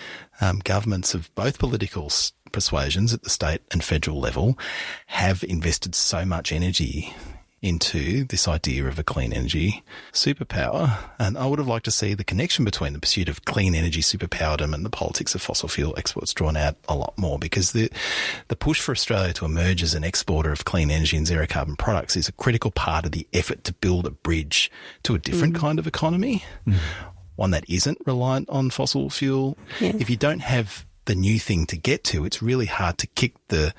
governments of both political persuasions at the state and federal level have invested so much energy into this idea of a clean energy superpower. And I would have liked to see the connection between the pursuit of clean energy superpowerdom and the politics of fossil fuel exports drawn out a lot more, because the push for Australia to emerge as an exporter of clean energy and zero carbon products is a critical part of the effort to build a bridge to a different kind of economy, one that isn't reliant on fossil fuel. Yeah. If you don't have the new thing to get to, it's really hard to kick the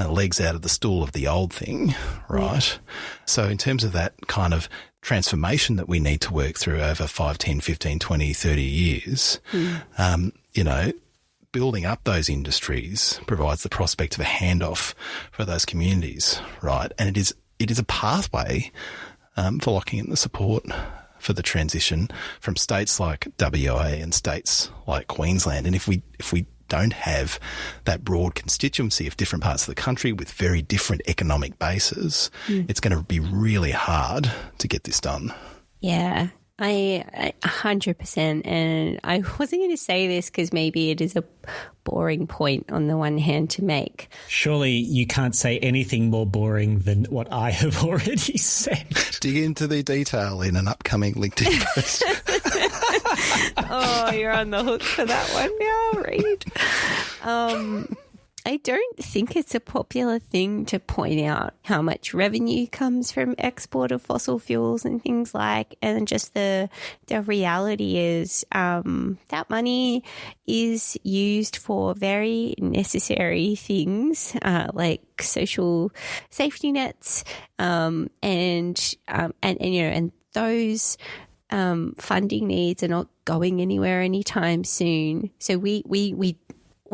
legs out of the stool of the old thing, right? Yeah. So in terms of that kind of transformation that we need to work through over 5, 10, 15, 20, 30 years, you know, building up those industries provides the prospect of a handoff for those communities, right? And it is a pathway for locking in the support for the transition from states like WA and states like Queensland. And if we don't have that broad constituency of different parts of the country with very different economic bases, it's going to be really hard to get this done. Yeah, I 100%. And I wasn't going to say this because maybe it is a boring point on the one hand to make. Surely you can't say anything more boring than what I have already said. Dig into the detail in an upcoming LinkedIn post. Oh, you're on the hook for that one now, Reid. I don't think it's a popular thing to point out how much revenue comes from export of fossil fuels and things like, and just the reality is that money is used for very necessary things like social safety nets, and you know, and those funding needs are not going anywhere anytime soon. So we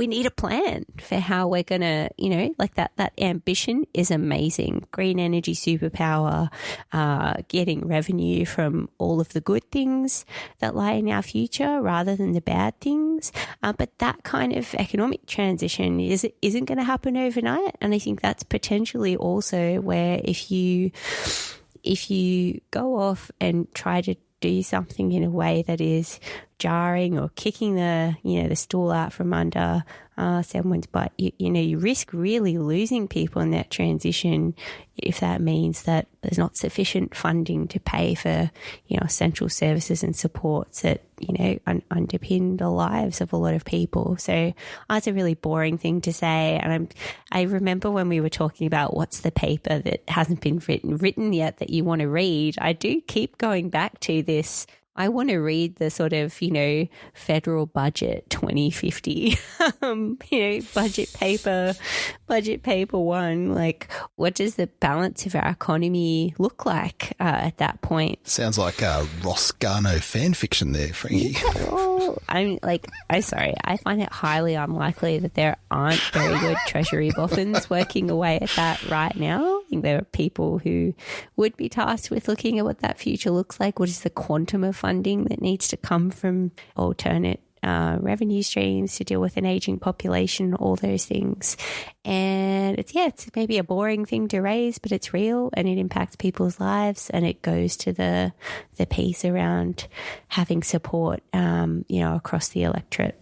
need a plan for how we're going to, you know, like that ambition is amazing. Green energy superpower, getting revenue from all of the good things that lie in our future rather than the bad things. But that kind of economic transition isn't going to happen overnight. And I think that's potentially also where if you go off and try to do something in a way that is jarring or kicking the stool out from under someone's butt, you risk really losing people in that transition if that means that there's not sufficient funding to pay for, essential services and supports that, underpin the lives of a lot of people. So that's a really boring thing to say. And I remember when we were talking about what's the paper that hasn't been written yet that you want to read, I do keep going back to this. I want to read the sort of, federal budget 2050, budget paper one. Like, what does the balance of our economy look like at that point? Sounds like Ross Garno fan fiction there, Frankie. Yeah, well, I find it highly unlikely that there aren't very good Treasury boffins working away at that right now. I think there are people who would be tasked with looking at what that future looks like. What is the quantum of funding that needs to come from alternate revenue streams to deal with an aging population, all those things. And it's maybe a boring thing to raise, but it's real and it impacts people's lives, and it goes to the piece around having support, across the electorate.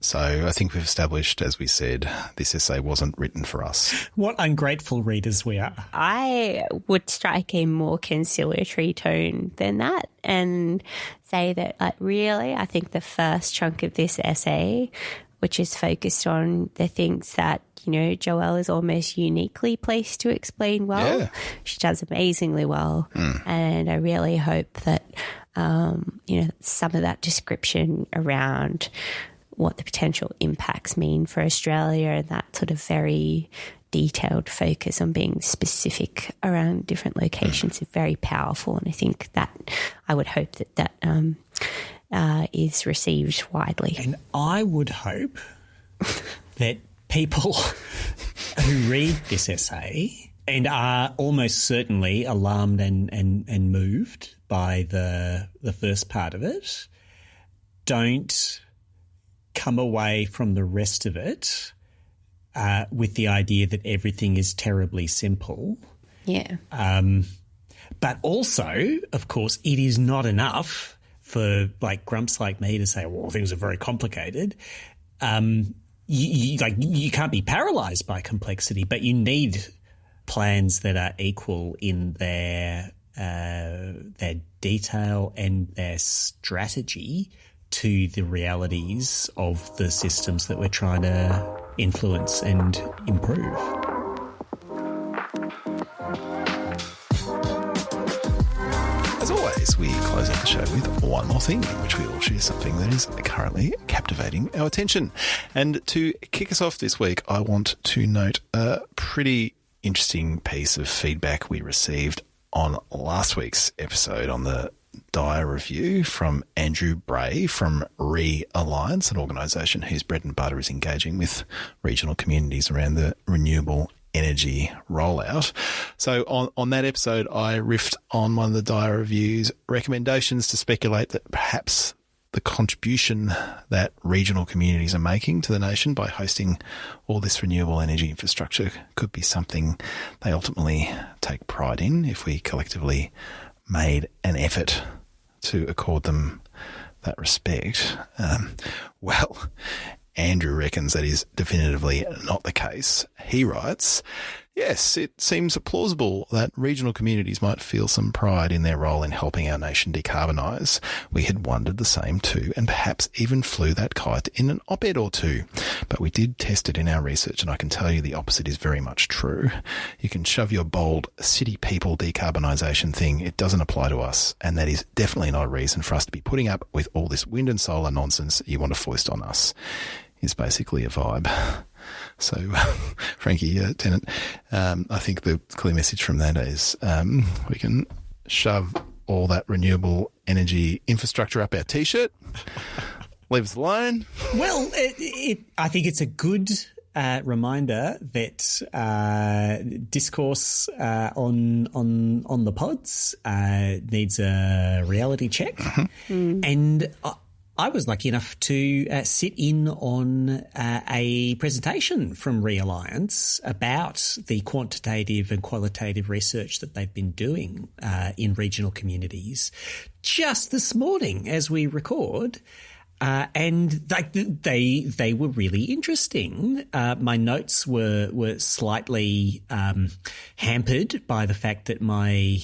So I think we've established, as we said, this essay wasn't written for us. What ungrateful readers we are. I would strike a more conciliatory tone than that and say that, really, I think the first chunk of this essay, which is focused on the things that, Joelle is almost uniquely placed to explain well. Yeah. She does amazingly well. And I really hope that, some of that description around what the potential impacts mean for Australia and that sort of very detailed focus on being specific around different locations is very powerful. And I think that I would hope that is received widely. And I would hope that people who read this essay and are almost certainly alarmed and moved by the first part of it don't come away from the rest of it with the idea that everything is terribly simple. Yeah. But also, of course, it is not enough for grumps like me to say, well, things are very complicated. You can't be paralyzed by complexity, but you need plans that are equal in their detail and their strategy to the realities of the systems that we're trying to influence and improve. As always, we close out the show with one more thing, in which we all share something that is currently captivating our attention. And to kick us off this week, I want to note a pretty interesting piece of feedback we received on last week's episode on the Dire Review from Andrew Bray from Alliance, an organisation whose bread and butter is engaging with regional communities around the renewable energy rollout. So on that episode, I riffed on one of the Dire Review's recommendations to speculate that perhaps the contribution that regional communities are making to the nation by hosting all this renewable energy infrastructure could be something they ultimately take pride in if we collectively made an effort to accord them that respect. Well, Andrew reckons that is definitively not the case. He writes, yes, it seems plausible that regional communities might feel some pride in their role in helping our nation decarbonise. We had wondered the same too, and perhaps even flew that kite in an op-ed or two. But we did test it in our research, and I can tell you the opposite is very much true. You can shove your bold city people decarbonisation thing. It doesn't apply to us, and that is definitely not a reason for us to be putting up with all this wind and solar nonsense you want to foist on us. Is basically a vibe. So, Frankie, Tennant, I think the clear message from that is we can shove all that renewable energy infrastructure up our T-shirt, leave us alone. Well, I think it's a good reminder that discourse on the pods needs a reality check. And I was lucky enough to sit in on a presentation from Alliance about the quantitative and qualitative research that they've been doing in regional communities just this morning as we record. And they were really interesting. My notes were slightly hampered by the fact that my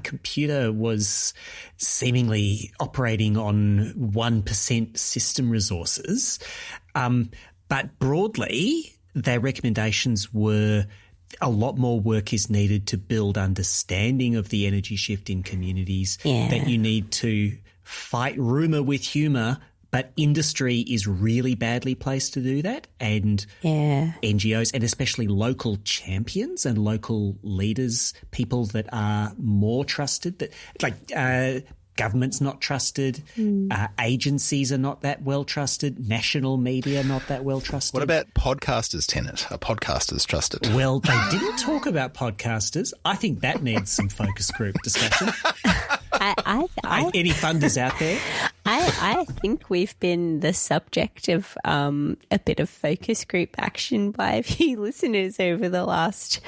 computer was seemingly operating on 1% system resources. But broadly, their recommendations were a lot more work is needed to build understanding of the energy shift in communities, that you need to fight rumour with humour, but industry is really badly placed to do that, and NGOs and especially local champions and local leaders, people that are more trusted, that government's not trusted, agencies are not that well trusted, national media not that well trusted. What about podcasters, Tennant? Are podcasters trusted? Well, they didn't talk about podcasters. I think that needs some focus group discussion. Any funders out there? I think we've been the subject of a bit of focus group action by a few listeners over the last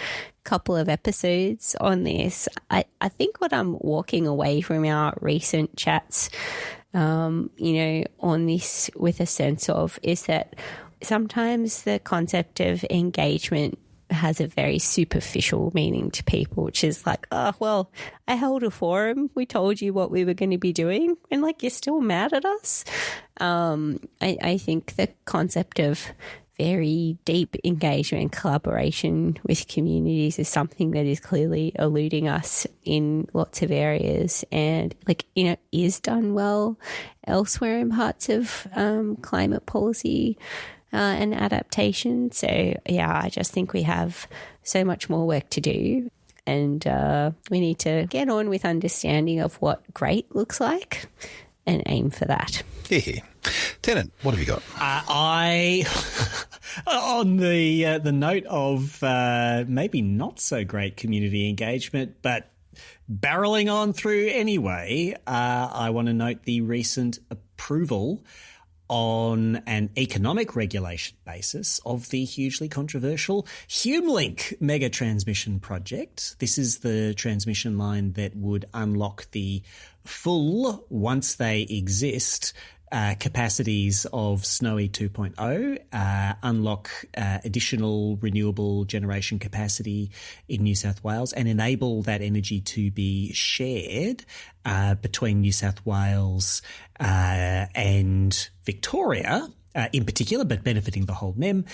couple of episodes on this. I think what I'm walking away from our recent chats, on this with a sense of is that sometimes the concept of engagement has a very superficial meaning to people, which is like, oh, well, I held a forum. We told you what we were going to be doing, and you're still mad at us. I think the concept of very deep engagement and collaboration with communities is something that is clearly eluding us in lots of areas, and is done well elsewhere in parts of climate policy and adaptation. So, I just think we have so much more work to do, and we need to get on with understanding of what great looks like and aim for that. Yeah. Tennant, what have you got? On the note of maybe not so great community engagement, but barreling on through anyway, I want to note the recent approval on an economic regulation basis of the hugely controversial HumeLink mega transmission project. This is the transmission line that would unlock the full, once they exist, capacities of Snowy 2.0, unlock additional renewable generation capacity in New South Wales and enable that energy to be shared between New South Wales and Victoria in particular, but benefiting the whole NEM.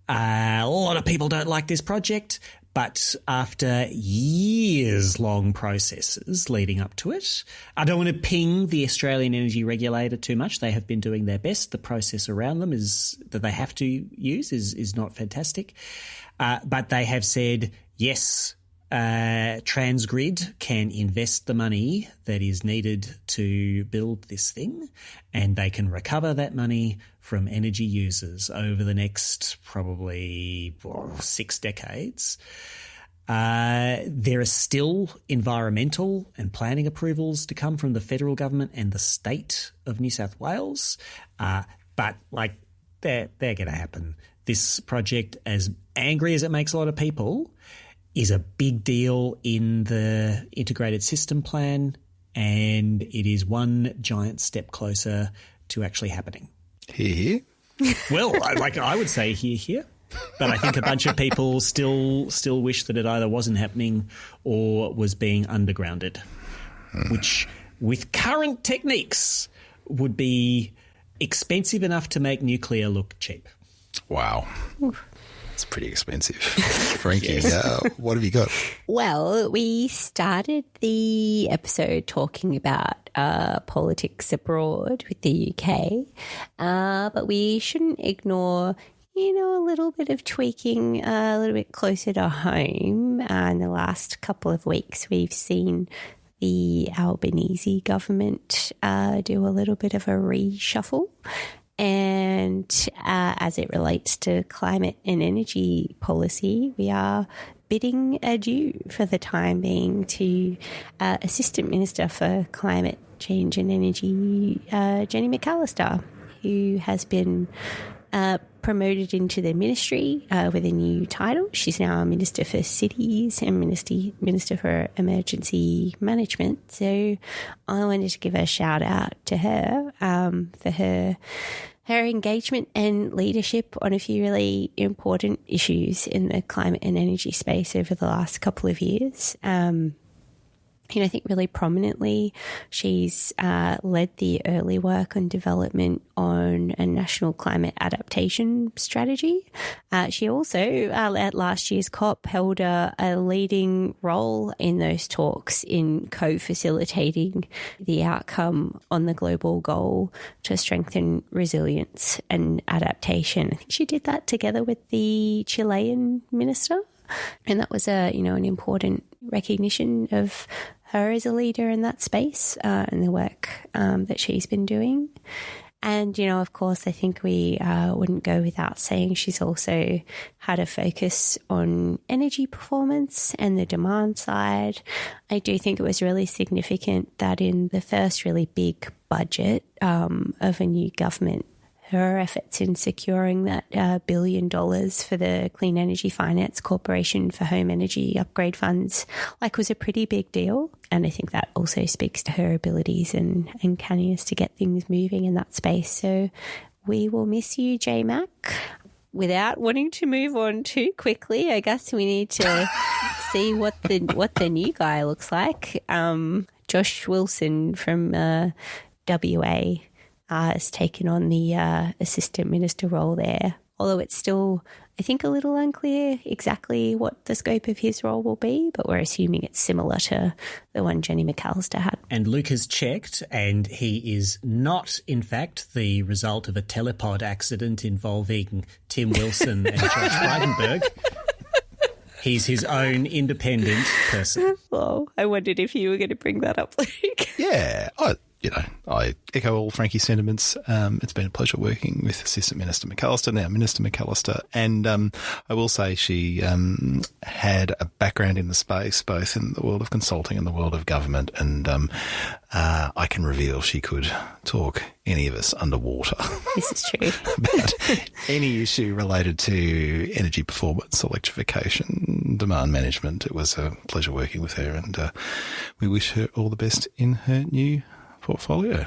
A lot of people don't like this project, but after years-long processes leading up to it, I don't want to ping the Australian Energy Regulator too much. They have been doing their best. The process around them that they have to use is not fantastic. But they have said, yes, Transgrid can invest the money that is needed to build this thing, and they can recover that money from energy users over the next probably 6 decades. There are still environmental and planning approvals to come from the federal government and the state of New South Wales, but they're going to happen. This project, as angry as it makes a lot of people, is a big deal in the integrated system plan, and it is one giant step closer to actually happening. Hear, hear. Well, I would say hear. But I think a bunch of people still wish that it either wasn't happening or was being undergrounded, which with current techniques would be expensive enough to make nuclear look cheap. Wow. It's pretty expensive. Frankie, what have you got? Well, we started the episode talking about politics abroad with the UK, but we shouldn't ignore, a little bit of tweaking a little bit closer to home. In the last couple of weeks, we've seen the Albanese government do a little bit of a reshuffle. And as it relates to climate and energy policy, we are bidding adieu for the time being to Assistant Minister for Climate Change and Energy, Jenny McAllister, who has been promoted into the ministry with a new title. She's now a Minister for Cities and Minister for Emergency Management. So I wanted to give a shout out to her for her engagement and leadership on a few really important issues in the climate and energy space over the last couple of years. I think really prominently, she's led the early work on development on a national climate adaptation strategy. She also, at last year's COP, held a leading role in those talks in co-facilitating the outcome on the global goal to strengthen resilience and adaptation. I think she did that together with the Chilean minister. And that was an important recognition of her as a leader in that space and the work that she's been doing. And, of course, I think we wouldn't go without saying she's also had a focus on energy performance and the demand side. I do think it was really significant that in the first really big budget of a new government, her efforts in securing that $1 billion for the Clean Energy Finance Corporation for home energy upgrade funds was a pretty big deal. And I think that also speaks to her abilities and canniness to get things moving in that space. So we will miss you, J-Mac. Without wanting to move on too quickly, I guess we need to see what the new guy looks like. Josh Wilson from WA has taken on the assistant minister role there, although it's still, I think, a little unclear exactly what the scope of his role will be, but we're assuming it's similar to the one Jenny McAllister had. And Luke has checked, and he is not, in fact, the result of a telepod accident involving Tim Wilson and Josh Frydenberg. He's his own independent person. Well, I wondered if you were going to bring that up, Luke. Yeah, I echo all Frankie's sentiments. It's been a pleasure working with Assistant Minister McAllister, now Minister McAllister. And I will say she had a background in the space, both in the world of consulting and the world of government. And I can reveal she could talk any of us underwater. This is true. About any issue related to energy performance, electrification, demand management. It was a pleasure working with her, and we wish her all the best in her new portfolio.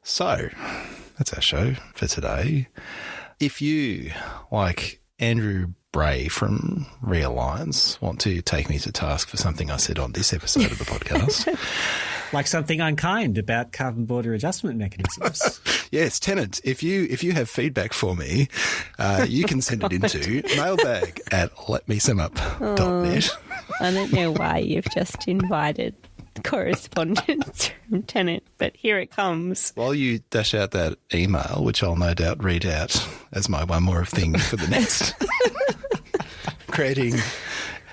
So that's our show for today. If you, like Andrew Bray from Realigns, want to take me to task for something I said on this episode of the podcast, like something unkind about carbon border adjustment mechanisms. Yes, Tennant, if you have feedback for me, you can send it into mailbag@letmesumup.net. I don't know why you've just invited correspondence from Tennant, but here it comes. While you dash out that email, which I'll no doubt read out as my one more thing for the next, creating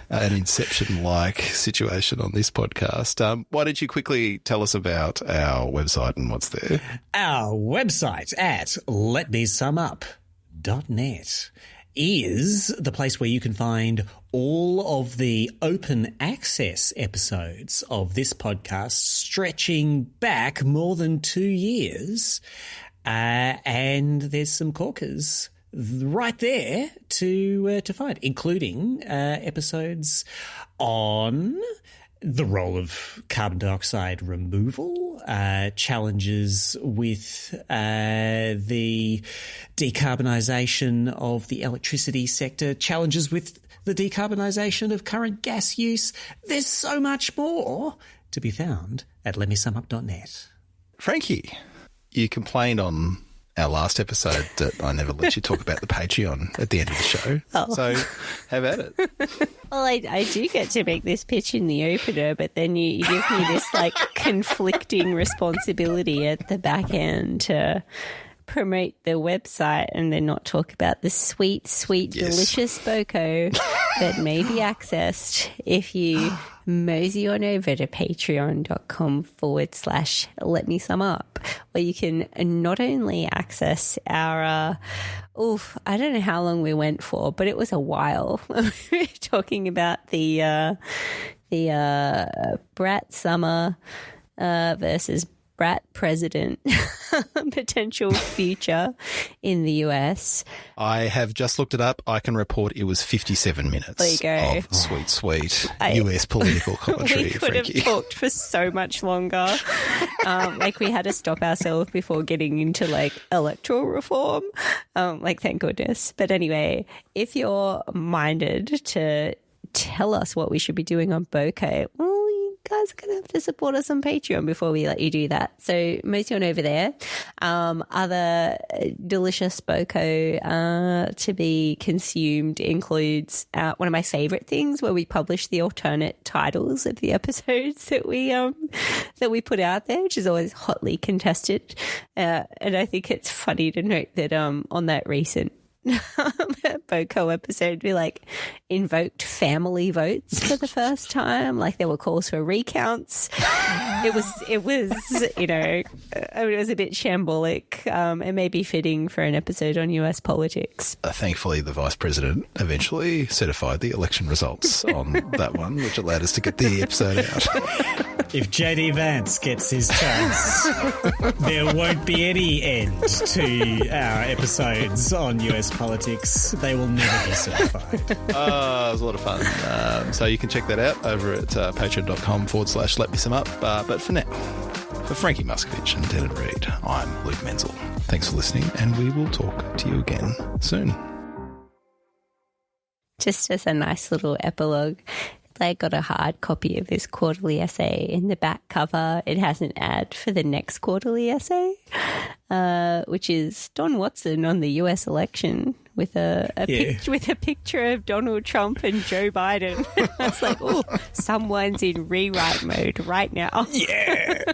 an Inception-like situation on this podcast. Why don't you quickly tell us about our website and what's there? Our website at letmesumup.net is the place where you can find all of the open access episodes of this podcast stretching back more than 2 years. And there's some corkers right there to find, including episodes on the role of carbon dioxide removal, challenges with the decarbonisation of the electricity sector, challenges with the decarbonisation of current gas use. There's so much more to be found at letmesumup.net. Frankie, you complained on our last episode that I never let you talk about the Patreon at the end of the show. Oh. So how about it? Well, I do get to make this pitch in the opener, but then you give me this like conflicting responsibility at the back end to promote the website and then not talk about the sweet, delicious boko that may be accessed if you mosey on over to patreon.com/letmesumup, where you can not only access our I don't know how long we went for, but it was a while. We were talking about the Brat Summer versus Brat President potential future in the US. I have just looked it up. I can report it was 57 minutes there you go. of sweet US political commentary. We could have talked for so much longer. We had to stop ourselves before getting into electoral reform. Thank goodness. But anyway, if you're minded to tell us what we should be doing on Boko, guys are going to have to support us on Patreon before we let you do that. So mosey on over there. Other delicious boko to be consumed includes one of my favourite things where we publish the alternate titles of the episodes that we put out there, which is always hotly contested. And I think it's funny to note that on that recent Boko episode, we invoked family votes for the first time. There were calls for recounts. It was it was a bit shambolic. It may be fitting for an episode on US politics. Thankfully, the Vice President eventually certified the election results on that one, which allowed us to get the episode out. If JD Vance gets his chance, there won't be any end to our episodes on US politics. They will never be certified. It was a lot of fun. So you can check that out over at patreon.com/letmesumup. But for now, for Frankie Muscovich and Tennant Reid, I'm Luke Menzel. Thanks for listening, and we will talk to you again soon. Just as a nice little epilogue, I got a hard copy of this quarterly essay. In the back cover, it has an ad for the next quarterly essay, which is Don Watson on the US election with a picture of Donald Trump and Joe Biden. I was like, oh, someone's in rewrite mode right now. Yeah.